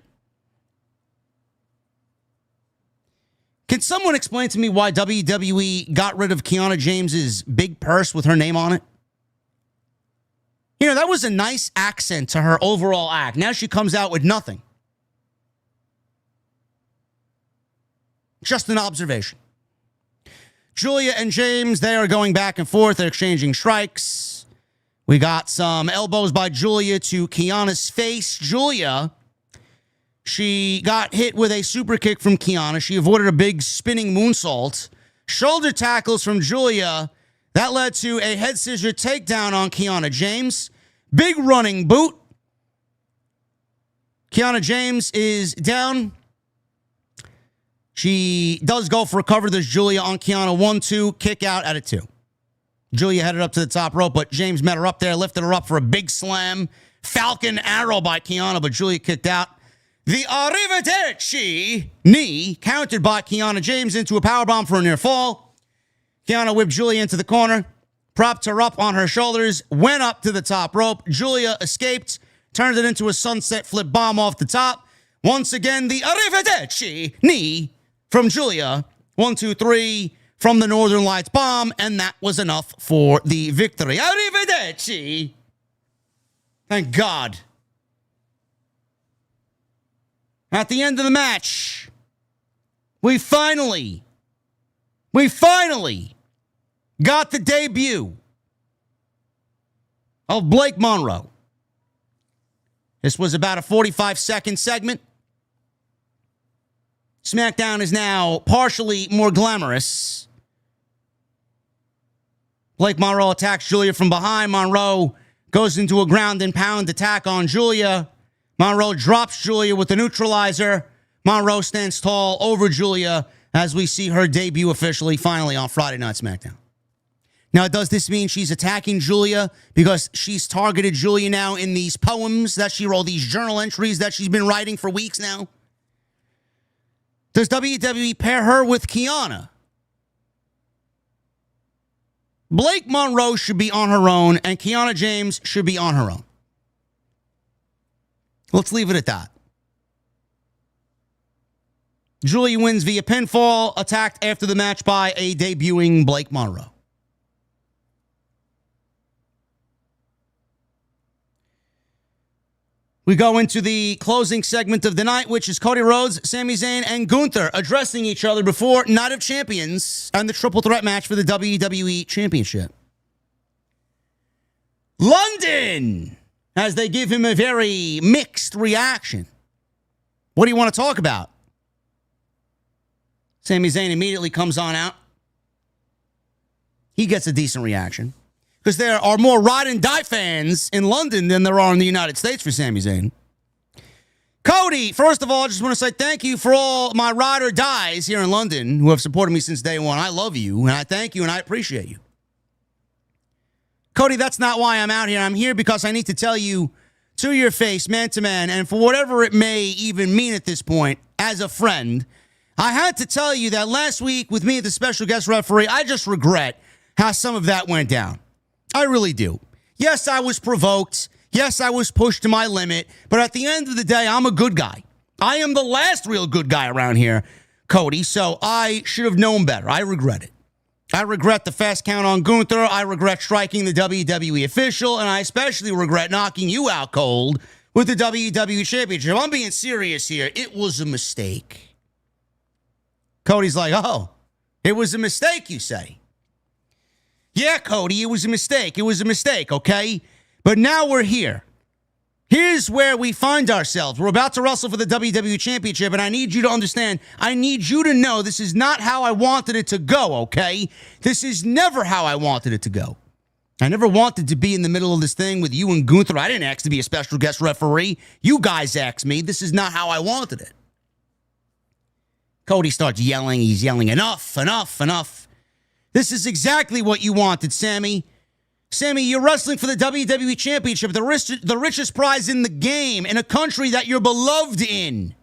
Can someone explain to me why WWE got rid of Kiana James's big purse with her name on it? You know, that was a nice accent to her overall act. Now she comes out with nothing. Just an observation. Giulia and James, they are going back and forth. They're exchanging strikes. We got some elbows by Giulia to Kiana's face. Giulia, she got hit with a super kick from Kiana. She avoided a big spinning moonsault. Shoulder tackles from Giulia. That led to a head scissor takedown on Kiana James. Big running boot. Kiana James is down. She does go for a cover. There's Giulia on Kiana. 1, 2, kick out at a 2. Giulia headed up to the top rope, but James met her up there, lifted her up for a big slam. Falcon arrow by Kiana, but Giulia kicked out. The Arrivederci knee countered by Kiana James into a powerbomb for a near fall. Kiana whipped Giulia into the corner, propped her up on her shoulders, went up to the top rope. Giulia escaped, turned it into a sunset flip bomb off the top. Once again, the Arrivederci knee from Giulia. 1, 2, 3 from the Northern Lights bomb, and that was enough for the victory. Arrivederci. Thank God. At the end of the match, we finally got the debut of Blake Monroe. This was about a 45-second segment. SmackDown is now partially more glamorous. Blake Monroe attacks Giulia from behind. Monroe goes into a ground and pound attack on Giulia. Monroe drops Giulia with the neutralizer. Monroe stands tall over Giulia as we see her debut officially, finally, on Friday Night SmackDown. Now, does this mean she's attacking Giulia because she's targeted Giulia now in these poems that she wrote, these journal entries that she's been writing for weeks now? Does WWE pair her with Kiana? Blake Monroe should be on her own, and Kiana James should be on her own. Let's leave it at that. Giulia wins via pinfall, attacked after the match by a debuting Blake Monroe. We go into the closing segment of the night, which is Cody Rhodes, Sami Zayn, and Gunther addressing each other before Night of Champions and the triple threat match for the WWE Championship. London, as they give him a very mixed reaction. What do you want to talk about? Sami Zayn immediately comes on out. He gets a decent reaction. Because there are more ride and die fans in London than there are in the United States for Sami Zayn. Cody, first of all, I just want to say thank you for all my ride or dies here in London who have supported me since day one. I love you, and I thank you, and I appreciate you. Cody, that's not why I'm out here. I'm here because I need to tell you to your face, man to man, and for whatever it may even mean at this point, as a friend, I had to tell you that last week with me as the special guest referee, I just regret how some of that went down. I really do. Yes, I was provoked. Yes, I was pushed to my limit. But at the end of the day, I'm a good guy. I am the last real good guy around here, Cody. So I should have known better. I regret it. I regret the fast count on Gunther. I regret striking the WWE official. And I especially regret knocking you out cold with the WWE Championship. I'm being serious here. It was a mistake. Cody's like, oh, it was a mistake, you say? Yeah, Cody, it was a mistake. It was a mistake, okay? But now we're here. Here's where we find ourselves. We're about to wrestle for the WWE Championship, and I need you to understand, I need you to know this is not how I wanted it to go, okay? This is never how I wanted it to go. I never wanted to be in the middle of this thing with you and Gunther. I didn't ask to be a special guest referee. You guys asked me. This is not how I wanted it. Cody starts yelling. He's yelling, enough, enough, enough. This is exactly what you wanted, Sami. Sami, you're wrestling for the WWE Championship, the richest prize in the game, in a country that you're beloved in.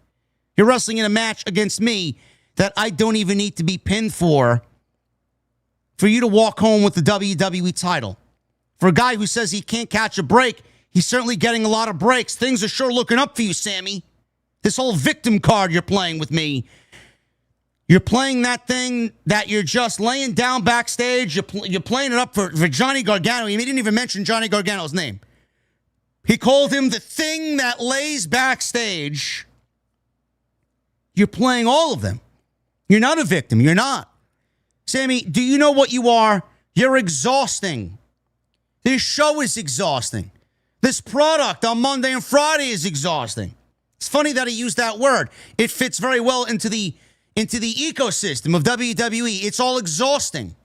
You're wrestling in a match against me that I don't even need to be pinned for you to walk home with the WWE title. For a guy who says he can't catch a break, he's certainly getting a lot of breaks. Things are sure looking up for you, Sami. This whole victim card you're playing with me, you're playing that thing that you're just laying down backstage. You're playing it up for Johnny Gargano. He didn't even mention Johnny Gargano's name. He called him the thing that lays backstage. You're playing all of them. You're not a victim. You're not. Sami, do you know what you are? You're exhausting. This show is exhausting. This product on Monday and Friday is exhausting. It's funny that he used that word. It fits very well into the ecosystem of WWE. It's all exhausting.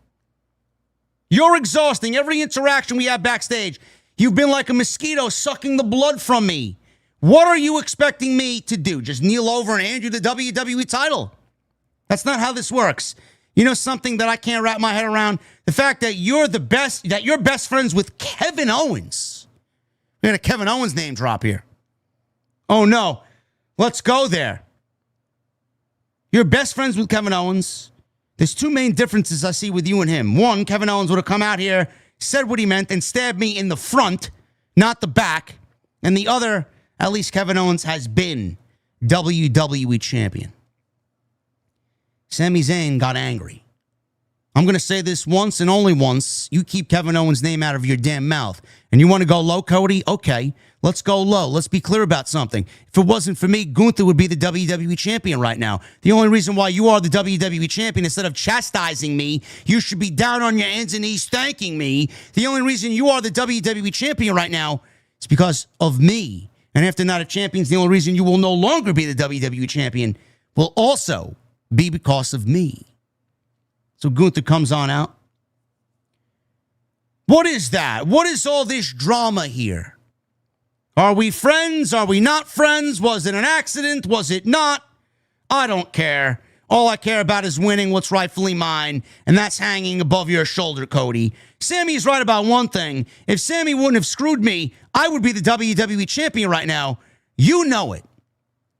You're exhausting. Every interaction we have backstage, you've been like a mosquito sucking the blood from me. What are you expecting me to do? Just kneel over and hand you the WWE title? That's not how this works. You know something that I can't wrap my head around? The fact that you're best friends with Kevin Owens. We got a Kevin Owens name drop here. Oh no. Let's go there. You're best friends with Kevin Owens. There's two main differences I see with you and him. One, Kevin Owens would have come out here, said what he meant, and stabbed me in the front, not the back. And the other, at least Kevin Owens has been WWE Champion. Sami Zayn got angry. I'm going to say this once and only once. You keep Kevin Owens' name out of your damn mouth. And you want to go low, Cody? Okay, let's go low. Let's be clear about something. If it wasn't for me, Gunther would be the WWE Champion right now. The only reason why you are the WWE Champion, instead of chastising me, you should be down on your hands and knees thanking me. The only reason you are the WWE Champion right now is because of me. And after Night of Champions, the only reason you will no longer be the WWE Champion will also be because of me. So Gunther comes on out. What is that? What is all this drama here? Are we friends? Are we not friends? Was it an accident? Was it not? I don't care. All I care about is winning what's rightfully mine, and that's hanging above your shoulder, Cody. Sami's right about one thing. If Sami wouldn't have screwed me, I would be the WWE Champion right now. You know it.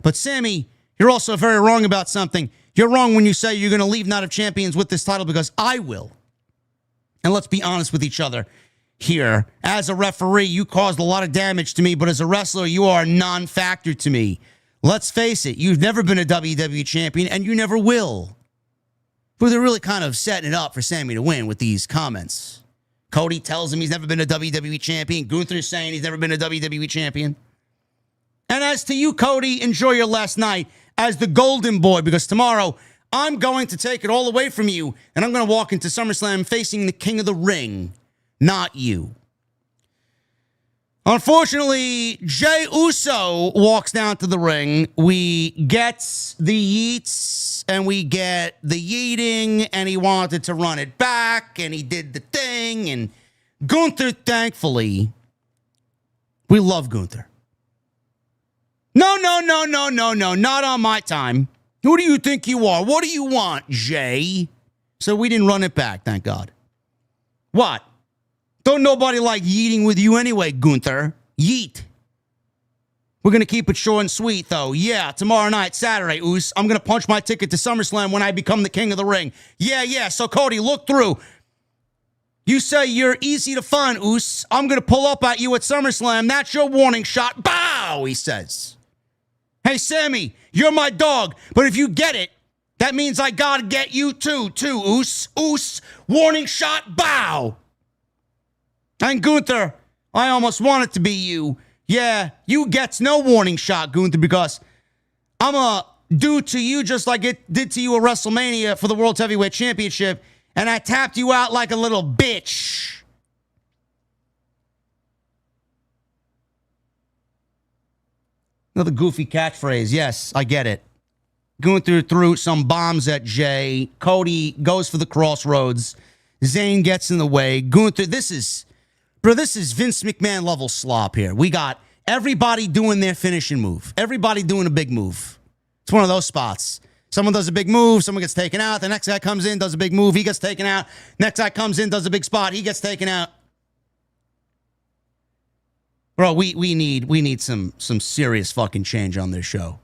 But Sami, you're also very wrong about something. You're wrong when you say you're going to leave Night of Champions with this title, because I will. And let's be honest with each other here. As a referee, you caused a lot of damage to me, but as a wrestler, you are a non-factor to me. Let's face it, you've never been a WWE champion, and you never will. But they're really kind of setting it up for Sami to win with these comments. Cody tells him he's never been a WWE champion. Gunther's saying he's never been a WWE champion. And as to you, Cody, enjoy your last night as the golden boy, because tomorrow I'm going to take it all away from you, and I'm going to walk into SummerSlam facing the king of the ring, not you. Unfortunately, Jey Uso walks down to the ring. We get the yeets and we get the yeeting, and he wanted to run it back and he did the thing. And Gunther, thankfully, we love Gunther. No, not on my time. Who do you think you are? What do you want, Jay? So we didn't run it back, thank God. What? Don't nobody like yeeting with you anyway, Gunther. Yeet. We're going to keep it short and sweet, though. Yeah, tomorrow night, Saturday, Oos. I'm going to punch my ticket to SummerSlam when I become the king of the ring. Yeah. So, Cody, look through. You say you're easy to find, Oos. I'm going to pull up at you at SummerSlam. That's your warning shot. Bow, he says. Hey, Sami, you're my dog. But if you get it, that means I got to get you too, Oos. Oos, warning shot, bow. And Gunther, I almost want it to be you. Yeah, you gets no warning shot, Gunther, because I'm going to do to you just like it did to you at WrestleMania for the World Heavyweight Championship, and I tapped you out like a little bitch. Another goofy catchphrase. Yes, I get it. Gunther threw some bombs at Jay. Cody goes for the crossroads. Zayn gets in the way. Gunther, this is Vince McMahon level slop here. We got everybody doing their finishing move. Everybody doing a big move. It's one of those spots. Someone does a big move, someone gets taken out. The next guy comes in, does a big move, he gets taken out. Next guy comes in, does a big spot, he gets taken out. Bro, we need some serious fucking change on this show.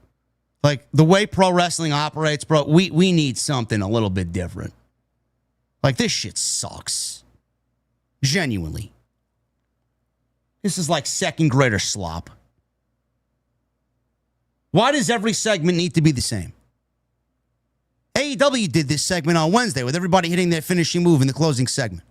Like, the way pro wrestling operates, bro, we need something a little bit different. Like, this shit sucks. Genuinely. This is like second grader slop. Why does every segment need to be the same? AEW did this segment on Wednesday with everybody hitting their finishing move in the closing segment.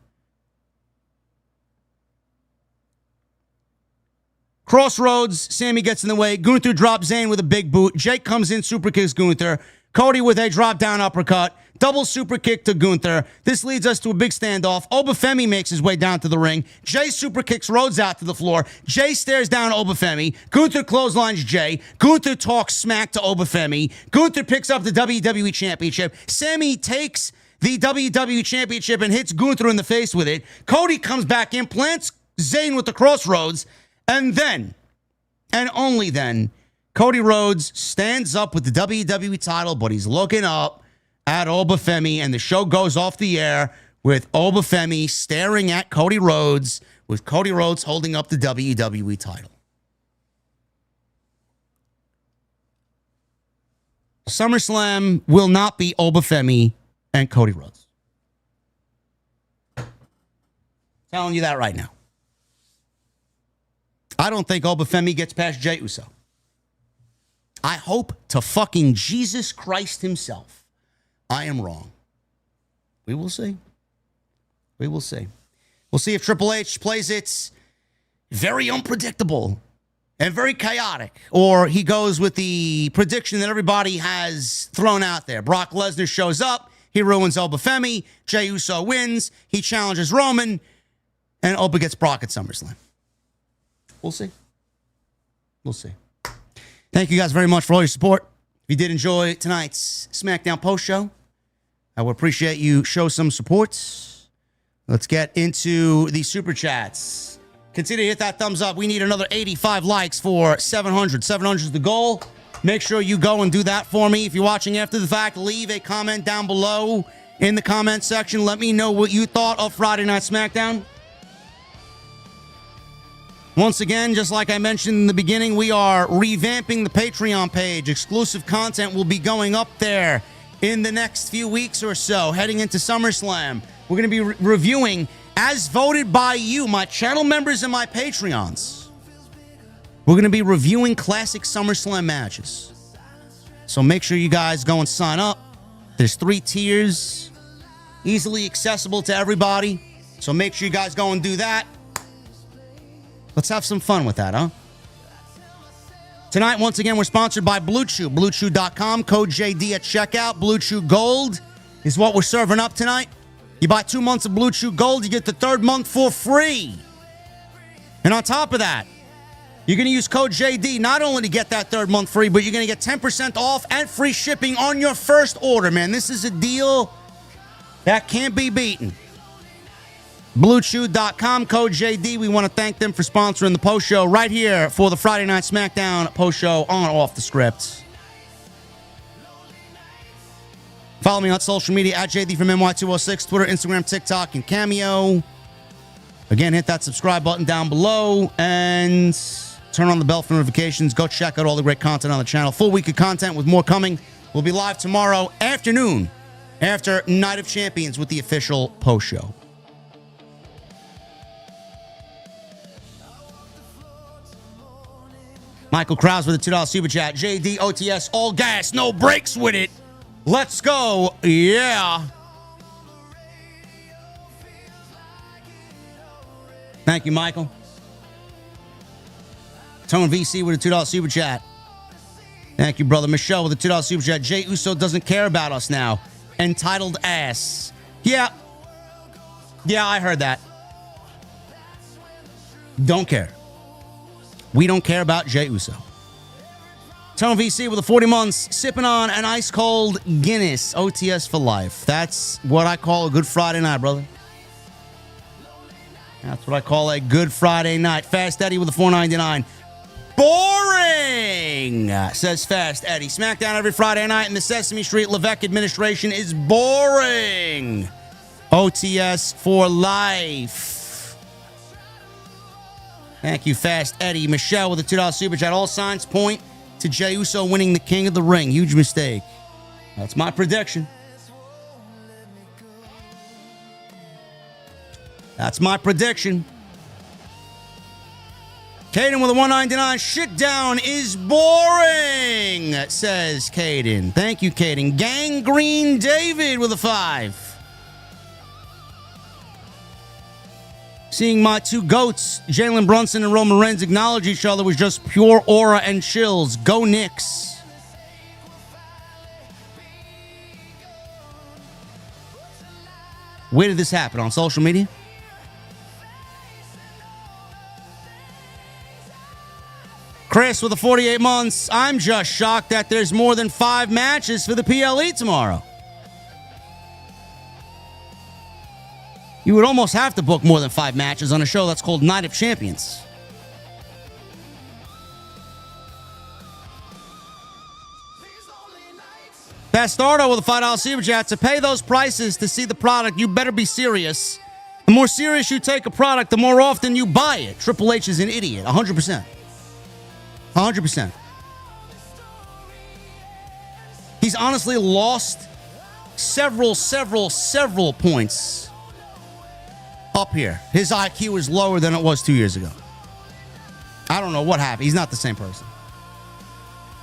Crossroads, Sami gets in the way. Gunther drops Zayn with a big boot. Jake comes in, super kicks Gunther. Cody with a drop down uppercut. Double super kick to Gunther. This leads us to a big standoff. Femi makes his way down to the ring. Jay super kicks Rhodes out to the floor. Jay stares down Femi. Gunther clotheslines Jay. Gunther talks smack to Femi. Gunther picks up the WWE Championship. Sami takes the WWE Championship and hits Gunther in the face with it. Cody comes back in, plants Zayn with the crossroads, and then, and only then, Cody Rhodes stands up with the WWE title, but he's looking up at Femi, and the show goes off the air with Femi staring at Cody Rhodes, with Cody Rhodes holding up the WWE title. SummerSlam will not be Femi and Cody Rhodes. Telling you that right now. I don't think Femi gets past Jey Uso. I hope to fucking Jesus Christ himself I am wrong. We will see. We will see. We'll see if Triple H plays it very unpredictable and very chaotic, or he goes with the prediction that everybody has thrown out there. Brock Lesnar shows up, he ruins Femi, Jey Uso wins, he challenges Roman, and Oba gets Brock at SummerSlam. We'll see. We'll see. Thank you guys very much for all your support. If you did enjoy tonight's SmackDown post show, I would appreciate you show some support. Let's get into the Super Chats. Continue to hit that thumbs up. We need another 85 likes for 700. 700 is the goal. Make sure you go and do that for me. If you're watching after the fact, leave a comment down below in the comment section. Let me know what you thought of Friday Night SmackDown. Once again, just like I mentioned in the beginning, we are revamping the Patreon page. Exclusive content will be going up there in the next few weeks or so, heading into SummerSlam. we're going to be reviewing, as voted by you, my channel members and my Patreons. We're going to be reviewing classic SummerSlam matches. So make sure you guys go and sign up. There's 3 tiers, easily accessible to everybody. So make sure you guys go and do that. Let's have some fun with that, huh? Tonight, once again, we're sponsored by Blue Chew. BlueChew.com, code JD at checkout. Blue Chew Gold is what we're serving up tonight. You buy 2 months of Blue Chew Gold, you get the 3rd month for free. And on top of that, you're going to use code JD not only to get that 3rd month free, but you're going to get 10% off and free shipping on your first order, man. This is a deal that can't be beaten. BlueChew.com, code JD. We want to thank them for sponsoring the post show right here for the Friday Night SmackDown post show on Off the Script. Follow me on social media at JD from NY206, Twitter, Instagram, TikTok, and Cameo. Again, hit that subscribe button down below and turn on the bell for notifications. Go check out all the great content on the channel. Full week of content with more coming. We'll be live tomorrow afternoon after Night of Champions with the official post show. Michael Krause with a $2 super chat. JD, OTS, all gas, no brakes with it. Let's go. Yeah. Thank you, Michael. Tone VC with a $2 super chat. Thank you, brother. Michelle with a $2 super chat. Jay Uso doesn't care about us now. Entitled ass. Yeah. Yeah, I heard that. Don't care. We don't care about Jey Uso. Tone VC with the 40 months, sipping on an ice-cold Guinness. OTS for life. That's what I call a good Friday night, brother. That's what I call a good Friday night. Fast Eddie with the $4.99. Boring, says Fast Eddie. SmackDown every Friday night in the Sesame Street Levesque administration is boring. OTS for life. Thank you, Fast Eddie. Michelle with a $2 super chat. All signs point to Jey Uso winning the King of the Ring. Huge mistake. That's my prediction. That's my prediction. Caden with a $1.99. Shit down is boring, says Caden. Thank you, Caden. Gangrene David with a 5. Seeing my 2 goats, Jalen Brunson and Roman Reigns, acknowledge each other was just pure aura and chills. Go Knicks. Where did this happen? On social media? Chris with the 48 months. I'm just shocked that there's more than 5 matches for the PLE tomorrow. You would almost have to book more than 5 matches on a show that's called Night of Champions. Bastardo with a $5 super chat. To pay those prices to see the product, you better be serious. The more serious you take a product, the more often you buy it. Triple H is an idiot. 100%. 100%. He's honestly lost several points up here. His IQ is lower than it was 2 years ago. I don't know what happened. He's not the same person.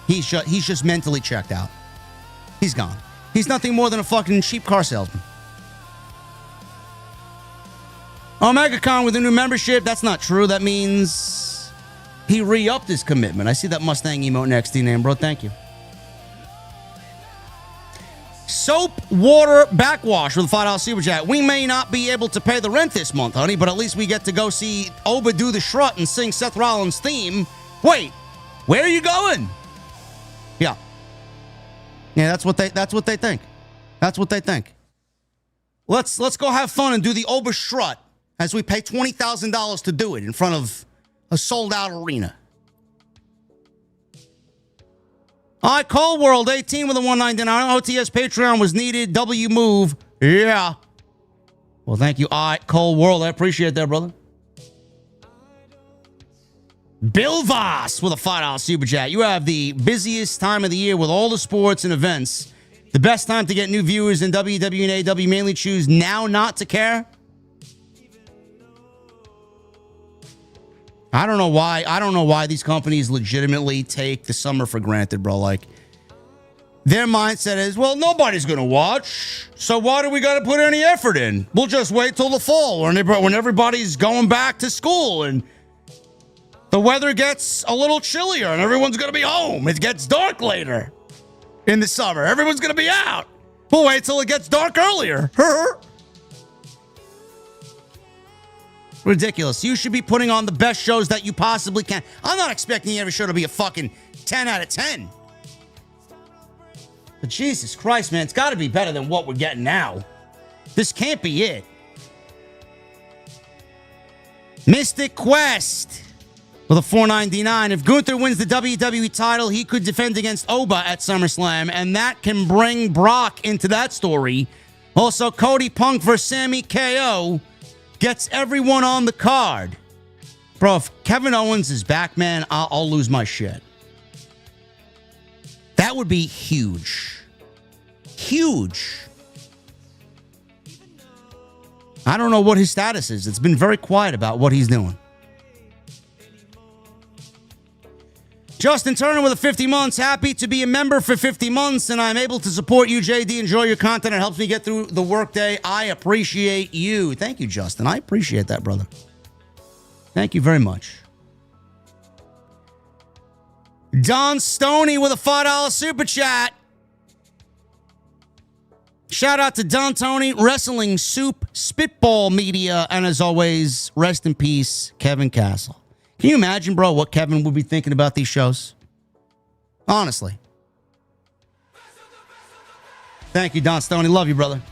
He's just mentally checked out. He's gone. He's nothing more than a fucking cheap car salesman. OmegaCon with a new membership. That's not true. That means he re-upped his commitment. I see that Mustang emote next to your name, bro. Thank you. Soap Water Backwash with a $5 super chat. We may not be able to pay the rent this month, honey, but at least we get to go see Oba do the strut and sing Seth Rollins' theme. Wait, where are you going? Yeah. Yeah, that's what they think. That's what they think. Let's go have fun and do the Oba strut as we pay $20,000 to do it in front of a sold-out arena. All right, Cold World 18 with a $1.99. OTS Patreon was needed. W move. Yeah. Well, thank you. All right, Cold World. I appreciate that, brother. Bill Voss with a $5 super chat. You have the busiest time of the year with all the sports and events. The best time to get new viewers in WWE and AEW mainly choose now not to care. I don't know why. I don't know why these companies legitimately take the summer for granted, bro. Like, their mindset is, well, nobody's going to watch, so why do we got to put any effort in? We'll just wait till the fall when everybody's going back to school and the weather gets a little chillier and everyone's going to be home. It gets dark later in the summer. Everyone's going to be out. We'll wait till it gets dark earlier. Ridiculous. You should be putting on the best shows that you possibly can. I'm not expecting every show to be a fucking 10 out of 10. But Jesus Christ, man, it's got to be better than what we're getting now. This can't be it. Mystic Quest with a $4.99. If Gunther wins the WWE title, he could defend against Oba at SummerSlam, and that can bring Brock into that story. Also, Cody Punk versus Sami KO gets everyone on the card. Bro, if Kevin Owens is back, man, I'll lose my shit. That would be huge. Huge. I don't know what his status is. It's been very quiet about what he's doing. Justin Turner with a 50 months. Happy to be a member for 50 months, and I'm able to support you, JD. Enjoy your content. It helps me get through the workday. I appreciate you. Thank you, Justin. I appreciate that, brother. Thank you very much. Don Stoney with a $5 super chat. Shout out to Don Tony, Wrestling Soup, Spitball Media, and as always, rest in peace, Kevin Castle. Can you imagine, bro, what Kevin would be thinking about these shows? Honestly. Thank you, Don Stoney. Love you, brother.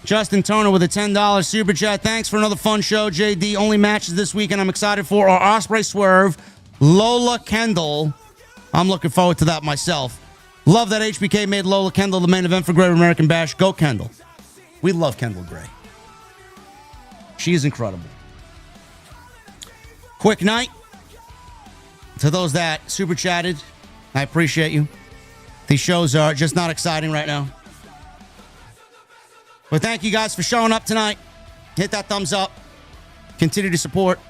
Justin Turner with a $10 super chat. Thanks for another fun show, JD. Only matches this weekend I'm excited for are Ospreay Swerve, Lola Kendall. I'm looking forward to that myself. Love that HBK made Lola Kendall the main event for Great American Bash. Go Kendall. We love Kendall Gray. She is incredible. Quick night. To those that super chatted, I appreciate you. These shows are just not exciting right now. But thank you guys for showing up tonight. Hit that thumbs up. Continue to support.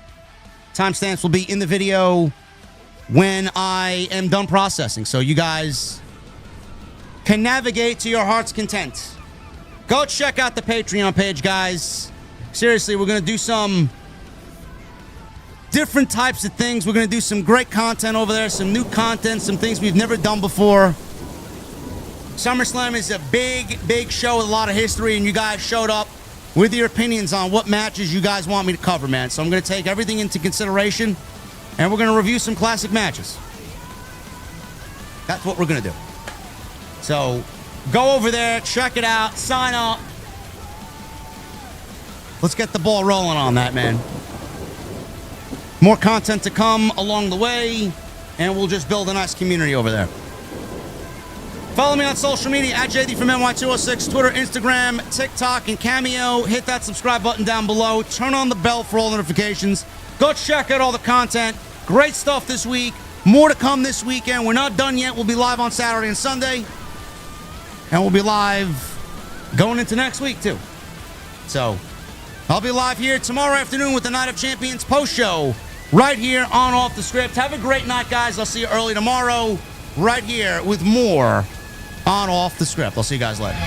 Timestamps will be in the video when I am done processing, so you guys can navigate to your heart's content. Go check out the Patreon page, guys. Seriously, we're going to do some different types of things. We're going to do some great content over there, some new content, some things we've never done before. SummerSlam is a big, big show with a lot of history, and you guys showed up with your opinions on what matches you guys want me to cover, man. So I'm going to take everything into consideration, and we're going to review some classic matches. That's what we're going to do. So go over there, check it out, sign up. Let's get the ball rolling on that, man. More content to come along the way, and we'll just build a nice community over there. Follow me on social media at JD from NY206, Twitter, Instagram, TikTok, and Cameo. Hit that subscribe button down below. Turn on the bell for all notifications. Go check out all the content. Great stuff this week. More to come this weekend. We're not done yet. We'll be live on Saturday and Sunday. And we'll be live going into next week, too. So I'll be live here tomorrow afternoon with the Night of Champions post show right here on Off the Script. Have a great night, guys. I'll see you early tomorrow right here with more on Off the Script. I'll see you guys later.